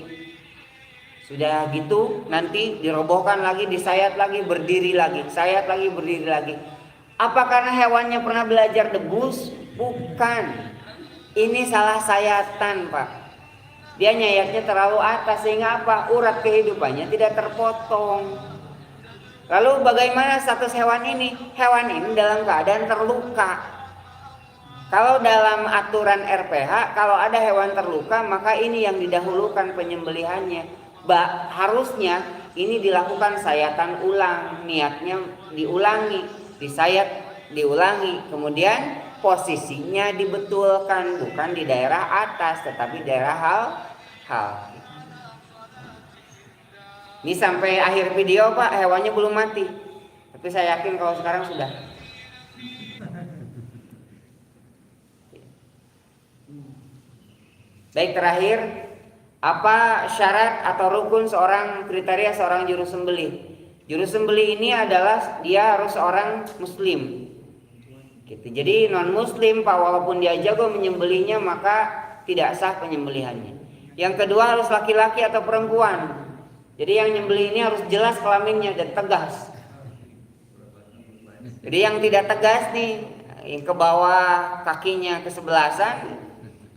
Sudah gitu nanti dirobohkan lagi, disayat lagi, berdiri lagi, sayat lagi, berdiri lagi. Apa karena hewannya pernah belajar debus? Bukan. Ini salah sayatan, Pak. Dia nyayatnya terlalu atas sehingga apa? Urat kehidupannya tidak terpotong. Lalu bagaimana status hewan ini? Hewan ini dalam keadaan terluka. Kalau dalam aturan RPH, kalau ada hewan terluka, maka ini yang didahulukan penyembelihannya. Harusnya ini dilakukan sayatan ulang, niatnya diulangi, disayat diulangi, kemudian posisinya dibetulkan, bukan di daerah atas tetapi daerah hal. Ini sampai akhir video Pak, hewannya belum mati. Tapi saya yakin kalau sekarang sudah. Baik, terakhir, apa syarat atau rukun kriteria seorang juru sembelih? Juru sembelih ini adalah dia harus seorang muslim. Gitu. Jadi non muslim Pak, walaupun dia jago menyembelihnya maka tidak sah penyembelihannya. Yang kedua harus laki-laki atau perempuan. Jadi yang nyembelih ini harus jelas kelaminnya dan tegas. Jadi yang tidak tegas nih, yang ke bawah kakinya kesebelasan,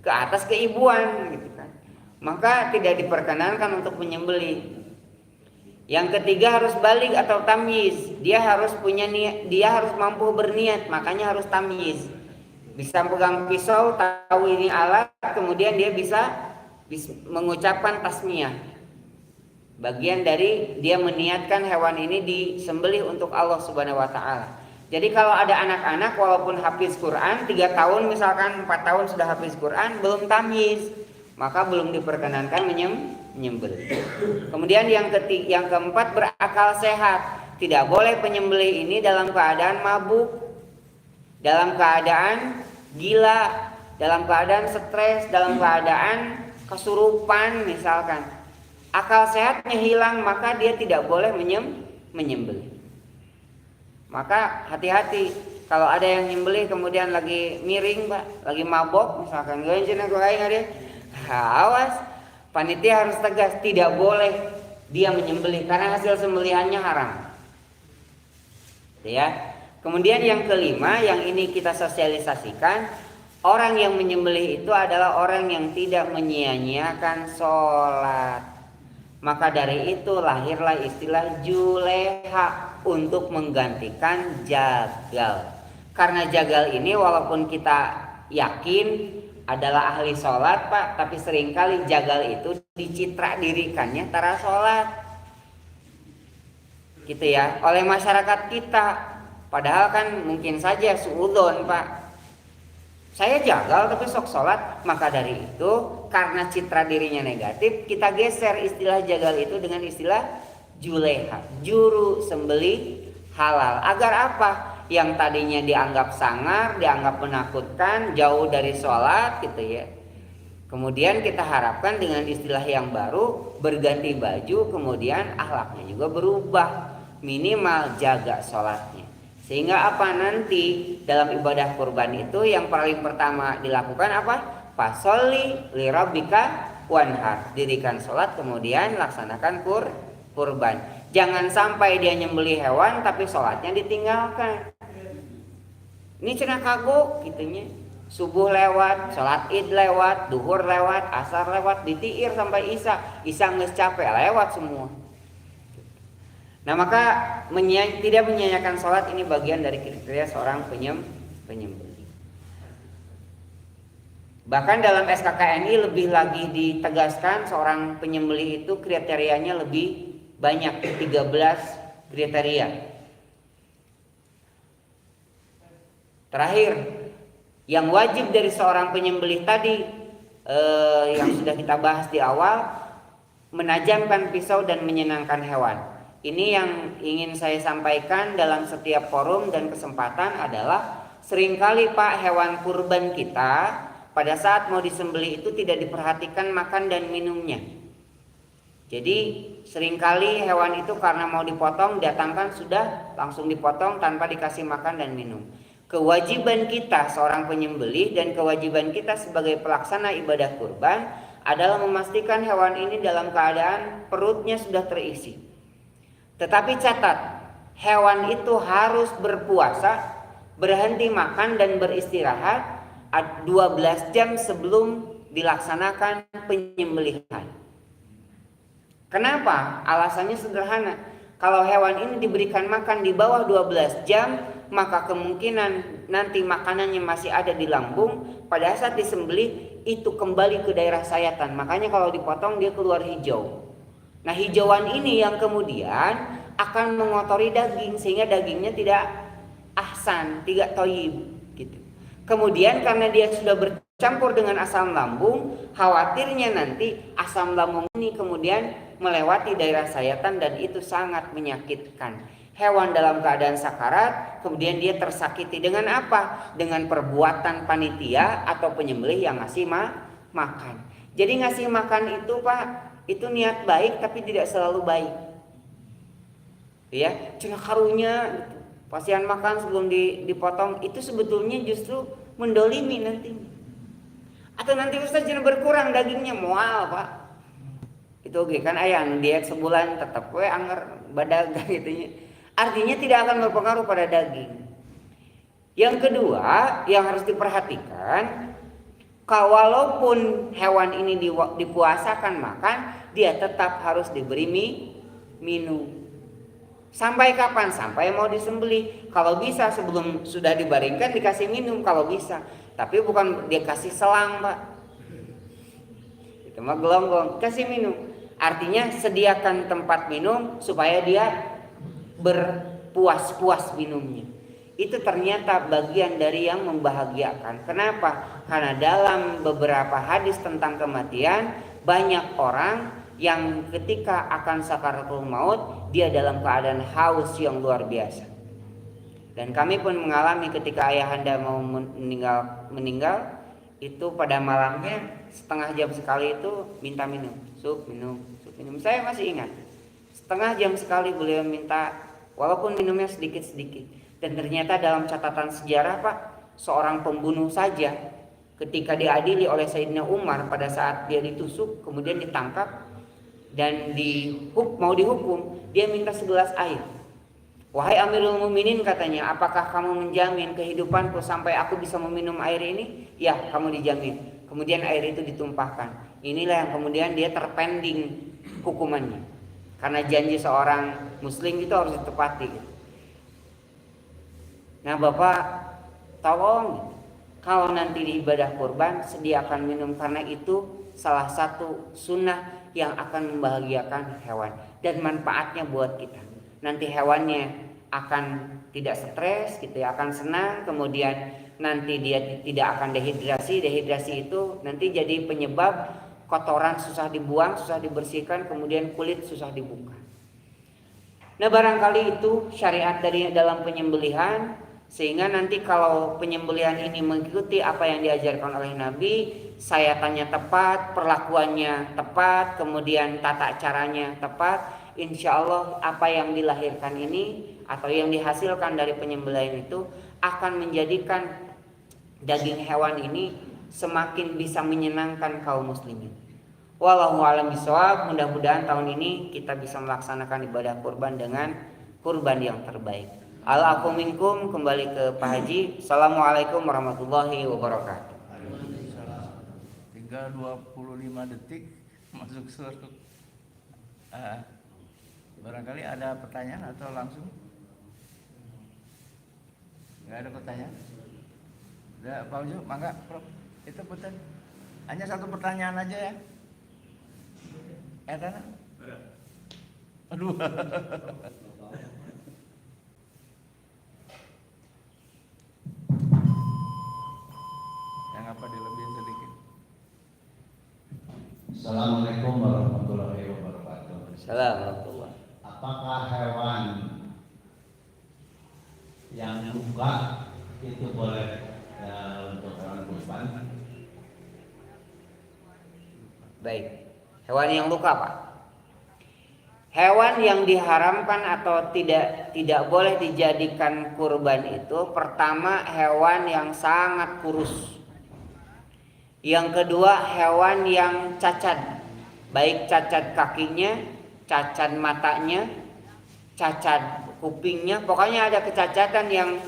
ke atas keibuan gitu kan. Maka tidak diperkenankan untuk menyembelih. Yang ketiga harus balik atau tamyiz. Dia harus punya niat, dia harus mampu berniat, makanya harus tamyiz. Bisa pegang pisau, tahu ini alat, kemudian dia bisa mengucapkan tasmiyah. Bagian dari dia meniatkan hewan ini disembelih untuk Allah Subhanahu wa taala. Jadi kalau ada anak-anak walaupun hafiz Quran 3 tahun misalkan 4 tahun sudah hafiz Quran belum tamyiz, maka belum diperkenankan menyembelih. Kemudian yang keempat berakal sehat. Tidak boleh penyembelih ini dalam keadaan mabuk, dalam keadaan gila, dalam keadaan stres, dalam keadaan kesurupan misalkan. Akal sehatnya hilang, maka dia tidak boleh menyembelih. Maka hati-hati kalau ada yang nyembelih kemudian lagi miring, Pak, lagi mabok misalkan, awas, panitia harus tegas, tidak boleh dia menyembelih karena hasil sembelihannya haram. Ya. Kemudian yang kelima yang ini kita sosialisasikan, orang yang menyembelih itu adalah orang yang tidak menyia-nyiakan sholat. Maka dari itu lahirlah istilah juleha untuk menggantikan jagal. Karena jagal ini walaupun kita yakin adalah ahli sholat, Pak, tapi seringkali jagal itu dicitra dirikannya tara sholat. Gitu ya, oleh masyarakat kita. Padahal kan mungkin saja suudzon, Pak, saya jagal tapi sok sholat. Maka dari itu karena citra dirinya negatif, kita geser istilah jagal itu dengan istilah juleha, juru sembelih halal. Agar apa? Yang tadinya dianggap sangar, dianggap menakutkan, jauh dari sholat gitu ya, kemudian kita harapkan dengan istilah yang baru, berganti baju, kemudian akhlaknya juga berubah, minimal jaga sholatnya. Sehingga apa, nanti dalam ibadah kurban itu yang paling pertama dilakukan apa? Fasholli lirabbika wanhar, dirikan sholat kemudian laksanakan kurban. Jangan sampai dia nyembelih hewan tapi sholatnya ditinggalkan. Ini cenah kagok gitunya. Subuh lewat, sholat id lewat, duhur lewat, asar lewat, ditiir sampai isya geus capek lewat semua. Nah maka tidak menyanyiakan sholat ini bagian dari kriteria seorang penyembelih. Bahkan dalam SKKNI lebih lagi ditegaskan seorang penyembelih itu kriterianya lebih banyak, 13 kriteria. Terakhir, yang wajib dari seorang penyembelih tadi yang sudah kita bahas di awal, menajamkan pisau dan menyenangkan hewan. Ini yang ingin saya sampaikan dalam setiap forum dan kesempatan adalah seringkali, Pak, hewan kurban kita pada saat mau disembelih itu tidak diperhatikan makan dan minumnya. Jadi seringkali hewan itu karena mau dipotong datangkan sudah langsung dipotong tanpa dikasih makan dan minum. Kewajiban kita seorang penyembelih dan kewajiban kita sebagai pelaksana ibadah kurban adalah memastikan hewan ini dalam keadaan perutnya sudah terisi. Tetapi catat, hewan itu harus berpuasa, berhenti makan dan beristirahat 12 jam sebelum dilaksanakan penyembelihan. Kenapa? Alasannya sederhana. Kalau hewan ini diberikan makan di bawah 12 jam, maka kemungkinan nanti makanannya masih ada di lambung. Pada saat disembelih itu kembali ke daerah sayatan. Makanya kalau dipotong dia keluar hijau. Nah hijauan ini yang kemudian akan mengotori daging sehingga dagingnya tidak ahsan, tidak thayyib gitu. Kemudian karena dia sudah bercampur dengan asam lambung, khawatirnya nanti asam lambung ini kemudian melewati daerah sayatan dan itu sangat menyakitkan. Hewan dalam keadaan sakarat, kemudian dia tersakiti dengan apa? Dengan perbuatan panitia atau penyembelih yang ngasih makan. Jadi ngasih makan itu, Pak, itu niat baik tapi tidak selalu baik. Ya, cenah karunya pasian makan sebelum dipotong itu sebetulnya justru mendolimi nanti. Atau nanti Ustaz jangan berkurang dagingnya moal, Pak. Itu oke kan aya diet sebulan tetap we anger badag gitu. Artinya tidak akan berpengaruh pada daging. Yang kedua yang harus diperhatikan, walaupun hewan ini dipuasakan makan, dia tetap harus diberi minum. Sampai kapan? Sampai mau disembelih. Kalau bisa sebelum sudah dibaringkan dikasih minum kalau bisa. Tapi bukan dia kasih selang, Pak. Itu mah gelonggong, kasih minum. Artinya sediakan tempat minum supaya dia berpuas-puas minumnya. itu ternyata bagian dari yang membahagiakan. Kenapa? Karena dalam beberapa hadis tentang kematian, banyak orang yang ketika akan sakaratul maut, dia dalam keadaan haus yang luar biasa. Dan kami pun mengalami ketika ayahanda mau meninggal itu pada malamnya setengah jam sekali itu minta minum, sup minum. Saya masih ingat, setengah jam sekali beliau minta, walaupun minumnya sedikit-sedikit. Dan ternyata dalam catatan sejarah Pak, seorang pembunuh saja ketika diadili oleh Sayyidina Umar pada saat dia ditusuk kemudian ditangkap dan mau dihukum, dia minta segelas air. Wahai Amirul Mukminin, katanya, apakah kamu menjamin kehidupanku sampai aku bisa meminum air ini? Ya, kamu dijamin. Kemudian air itu ditumpahkan. Inilah yang kemudian dia terpending hukumannya. Karena janji seorang muslim itu harus ditepati. Nah Bapak, tolong kalau nanti di ibadah kurban sediakan minum, karena itu salah satu sunnah yang akan membahagiakan hewan dan manfaatnya buat kita. Nanti hewannya akan tidak stres gitu ya, akan senang, kemudian nanti dia tidak akan dehidrasi. Dehidrasi itu nanti jadi penyebab kotoran susah dibuang, susah dibersihkan, kemudian kulit susah dibuka. Nah barangkali itu syariat dari dalam penyembelihan, sehingga nanti kalau penyembelihan ini mengikuti apa yang diajarkan oleh Nabi, saya tanya tepat, perlakuannya tepat, kemudian tata caranya tepat, insya Allah apa yang dilahirkan ini atau yang dihasilkan dari penyembelihan itu akan menjadikan daging hewan ini semakin bisa menyenangkan kaum muslimin. Wallahu a'lam bishawab. Mudah-mudahan tahun ini kita bisa melaksanakan ibadah kurban dengan kurban yang terbaik. Al-afu minkum, kembali ke Pak Haji. Assalamualaikum warahmatullahi wabarakatuh. Tinggal 25 detik masuk surga. Barangkali ada pertanyaan atau langsung? Enggak ada pertanyaan? Udah, Pak Ujo, mangga, Prof. Itu punten. Hanya satu pertanyaan aja ya. Tana? Aduh. Yang apa dilebihin sedikit? Assalamualaikum warahmatullahi wabarakatuh. Assalamualaikum. Apakah hewan yang luka itu boleh untuk hewan kurban? Baik. Hewan yang luka Pak. Hewan yang diharamkan atau tidak boleh dijadikan kurban itu, pertama hewan yang sangat kurus. Yang kedua hewan yang cacat, baik cacat kakinya, cacat matanya, cacat kupingnya, pokoknya ada kecacatan yang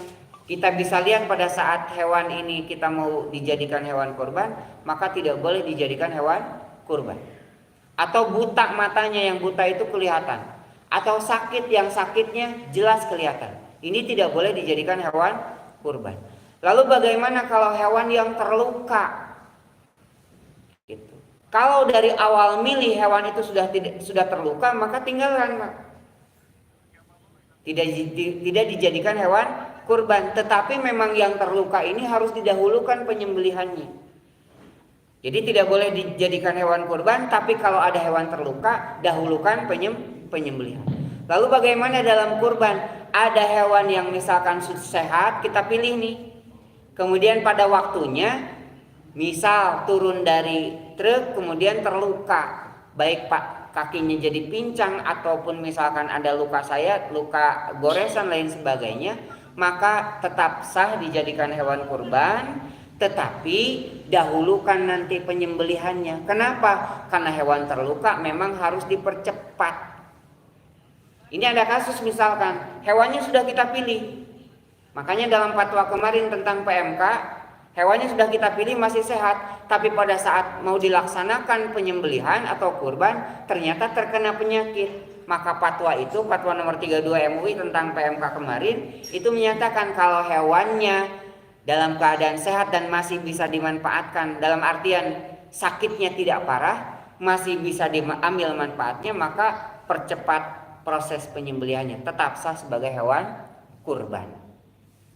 kita bisa lihat pada saat hewan ini kita mau dijadikan hewan kurban, maka tidak boleh dijadikan hewan kurban. Atau buta matanya, yang buta itu kelihatan, atau sakit yang sakitnya jelas kelihatan, ini tidak boleh dijadikan hewan kurban. Lalu bagaimana kalau hewan yang terluka? Gitu. Kalau dari awal milih hewan itu sudah terluka, maka tinggalkan Pak. Tidak dijadikan hewan kurban. Tetapi memang yang terluka ini harus didahulukan penyembelihannya. Jadi tidak boleh dijadikan hewan kurban, tapi kalau ada hewan terluka, dahulukan penyembelihan. Lalu bagaimana dalam kurban? Ada hewan yang misalkan sehat, kita pilih nih. Kemudian pada waktunya, misal turun dari truk kemudian terluka, baik Pak kakinya jadi pincang ataupun misalkan ada luka sayat, luka goresan lain sebagainya, maka tetap sah dijadikan hewan kurban, tetapi dahulukan nanti penyembelihannya. Kenapa? Karena hewan terluka memang harus dipercepat. Ini ada kasus misalkan hewannya sudah kita pilih, makanya dalam fatwa kemarin tentang PMK, hewannya sudah kita pilih masih sehat, tapi pada saat mau dilaksanakan penyembelihan atau kurban ternyata terkena penyakit. Maka fatwa itu, fatwa nomor 32 MUI tentang PMK kemarin, itu menyatakan kalau hewannya dalam keadaan sehat dan masih bisa dimanfaatkan, dalam artian sakitnya tidak parah, masih bisa diambil manfaatnya, maka percepat proses penyembelihannya, tetap sah sebagai hewan kurban.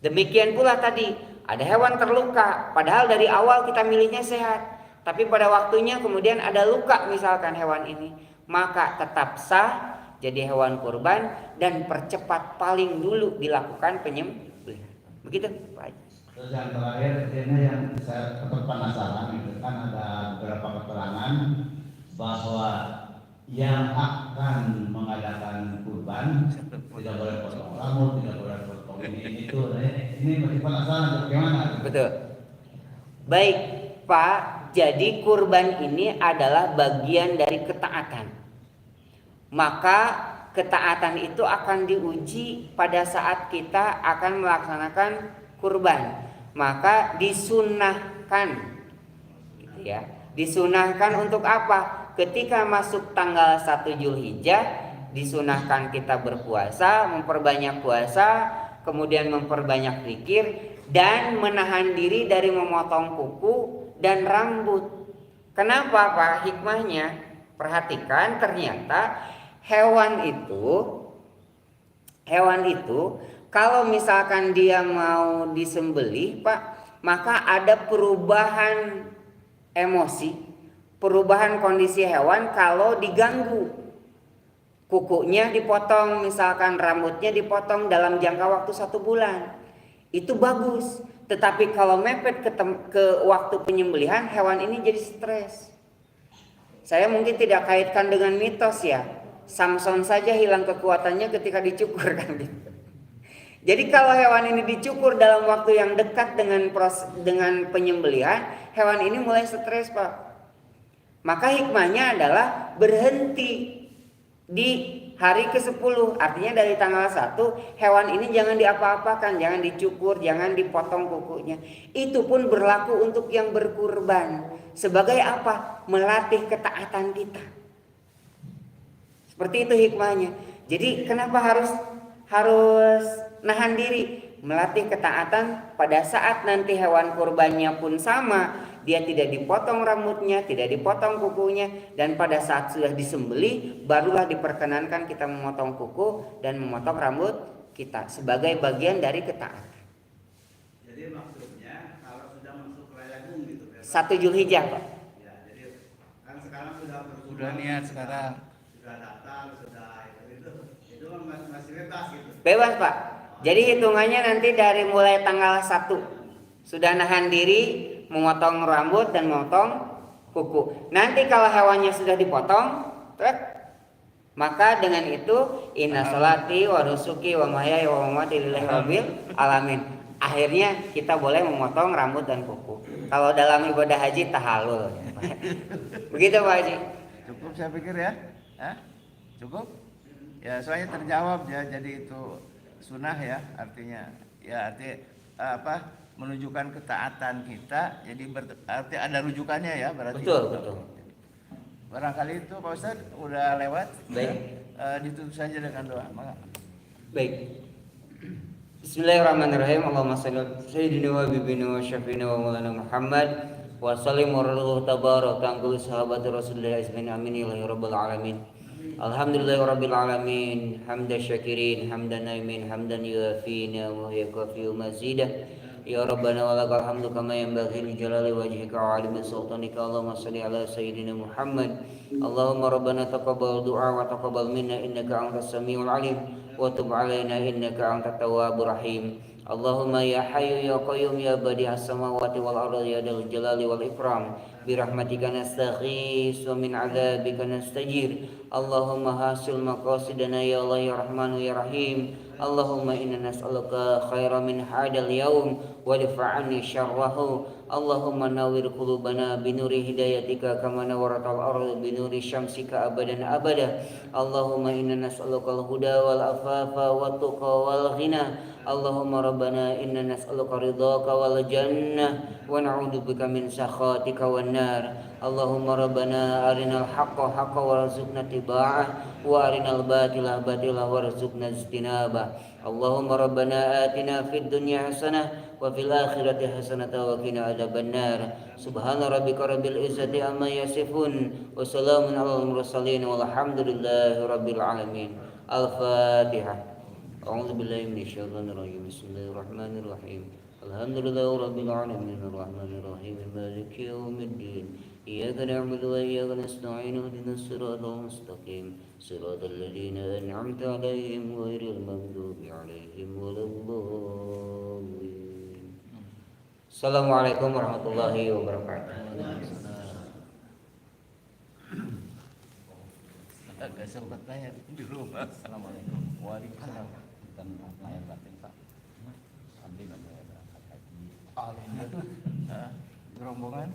Demikian pula tadi, ada hewan terluka, padahal dari awal kita milihnya sehat, tapi pada waktunya kemudian ada luka misalkan hewan ini, maka tetap sah jadi hewan kurban dan percepat paling dulu dilakukan penyembelihan. Begitu Pak Haji. Terus yang terakhir ini yang saya tetap penasaran itu kan ada beberapa keterangan bahwa yang akan mengadakan kurban tidak boleh potong rambut, tidak boleh potong ini itu. Ini masih penasaran bagaimana? Betul. Baik Pak, jadi kurban ini adalah bagian dari ketaatan. Maka ketaatan itu akan diuji pada saat kita akan melaksanakan kurban. Maka disunahkan, gitu ya. Disunahkan untuk apa? Ketika masuk tanggal 1 Zulhijjah, disunahkan kita berpuasa, memperbanyak puasa, kemudian memperbanyak zikir dan menahan diri dari memotong kuku dan rambut. Kenapa Pak? Hikmahnya, perhatikan, ternyata hewan itu kalau misalkan dia mau disembelih Pak, maka ada perubahan emosi, perubahan kondisi hewan kalau diganggu. Kukunya dipotong, misalkan rambutnya dipotong dalam jangka waktu 1 bulan, itu bagus. Tetapi kalau mepet ke waktu penyembelihan, hewan ini jadi stres. Saya mungkin tidak kaitkan dengan mitos ya. Samson saja hilang kekuatannya ketika dicukur kan gitu. Jadi kalau hewan ini dicukur dalam waktu yang dekat dengan penyembelihan, hewan ini mulai stres Pak. Maka hikmahnya adalah berhenti di hari ke-10, artinya dari tanggal 1 hewan ini jangan diapa-apakan, jangan dicukur, jangan dipotong kukunya. Itu pun berlaku untuk yang berkurban. Sebagai apa? Melatih ketaatan kita. Seperti itu hikmahnya. Jadi kenapa harus nahan diri? Melatih ketaatan pada saat nanti hewan kurbannya pun sama. Dia tidak dipotong rambutnya, tidak dipotong kukunya, dan pada saat sudah disembelih barulah diperkenankan kita memotong kuku dan memotong rambut kita sebagai bagian dari ketaatan. Jadi maksudnya kalau sudah masuk Rayagung gitu ya. 1 Zulhijjah Pak. Ya, jadi kan sekarang sudah berkurban, Sudah niat sekarang. sudah datang, sudah itu masih bebas gitu. Bebas Pak. Jadi hitungannya nanti dari mulai tanggal 1 sudah nahan diri memotong rambut dan memotong kuku. Nanti kalau hewannya sudah dipotong, maka dengan itu inna sholati wa nusuki wa mahyaya wa mamati lillahi rabbil alamin. Akhirnya kita boleh memotong rambut dan kuku. Kalau dalam ibadah haji tahallul. Begitu Pak Haji. Cukup saya pikir ya. Hah? Cukup? Ya soalnya terjawab ya, jadi itu sunnah ya, artinya ya apa? Menunjukkan ketaatan kita, jadi berarti ada rujukannya ya berarti. Betul. Barangkali itu Pak Ustadz udah lewat. Baik. Ditutup saja dengan doa. Maka. Baik. Bismillahirrahmanirrahim. Allahumma shalli ala sayyidina wa habibina wa syafiina wa maulana Muhammad wa sallim wa radallahu tabarak tangkul sahabat Rasulullah ismin amin ilahi rabbil alamin. Alhamdulillahi rabbil alamin. Hamdan syakirin, hamdan naimin, hamdan yuafina wa yakafi mazidah. Ya Rabbana wa lakal hamdu kama yanbaghi li jalali wajhika wa 'azimi sultanika. Allahumma shalli ala sayyidina Muhammad. Allahumma rabbana taqabbal du'a wa taqabbal minna innaka antas samiul alim wa tub 'alaina innaka antat tawwabur rahim. Allahumma ya hayyu ya qayyum ya badi'as samawati wal ardi ya dzal jalali wal ikram bi rahmatika nastaghis wa min 'adzabika nastajir. Allahumma hasil maqasidana ya Allah ya Rahmanu ya Rahim. Allahumma inna nas'aluka khaira min hadal yaum wa dafa'ani syarrahu. Allahumma nawwir qulubana binuri hidayatika kama nawwaratal ardu binuri syamsika abadan abada. Allahumma inna nas'aluka al-huda wal afafa wat tuqa wal ghina. Allahumma rabbana inna nas'aluka ridhaka wal jannah wa na'udzubika min sakhatika wan nar. Allahumma rabbana arinal haqqa haqqan warzuqna tiba'ah wa arinal batila batila warzuqna ijtinabah. Allahumma rabbana atina fid dunya hasanah wa fil akhirati hasanah wa qina adzabannar. Subhana rabbika rabbil izzati amma yasifun wa salamun alal mursalin walhamdulillahi rabbil alamin. Al-Fatihah. أعوذ بالله من الشيطان الرجيم بسم الله الرحمن الرحيم الحمد لله رب العالمين الرحمن الرحيم مالك يوم الدين إياك نعبد وإياك نستعين اهدنا الصراط المستقيم صراط الذين أنعمت عليهم غير المغضوب عليهم ولا الضالين. Assalamualaikum warahmatullahi wabarakatuh. Agak sempat tanya di rumah. Assalamualaikum. Waalaikumsalam. Dan lahir batin Pak. Alhamdulillah saya berangkat haji. Alhamdulillah. Rombongan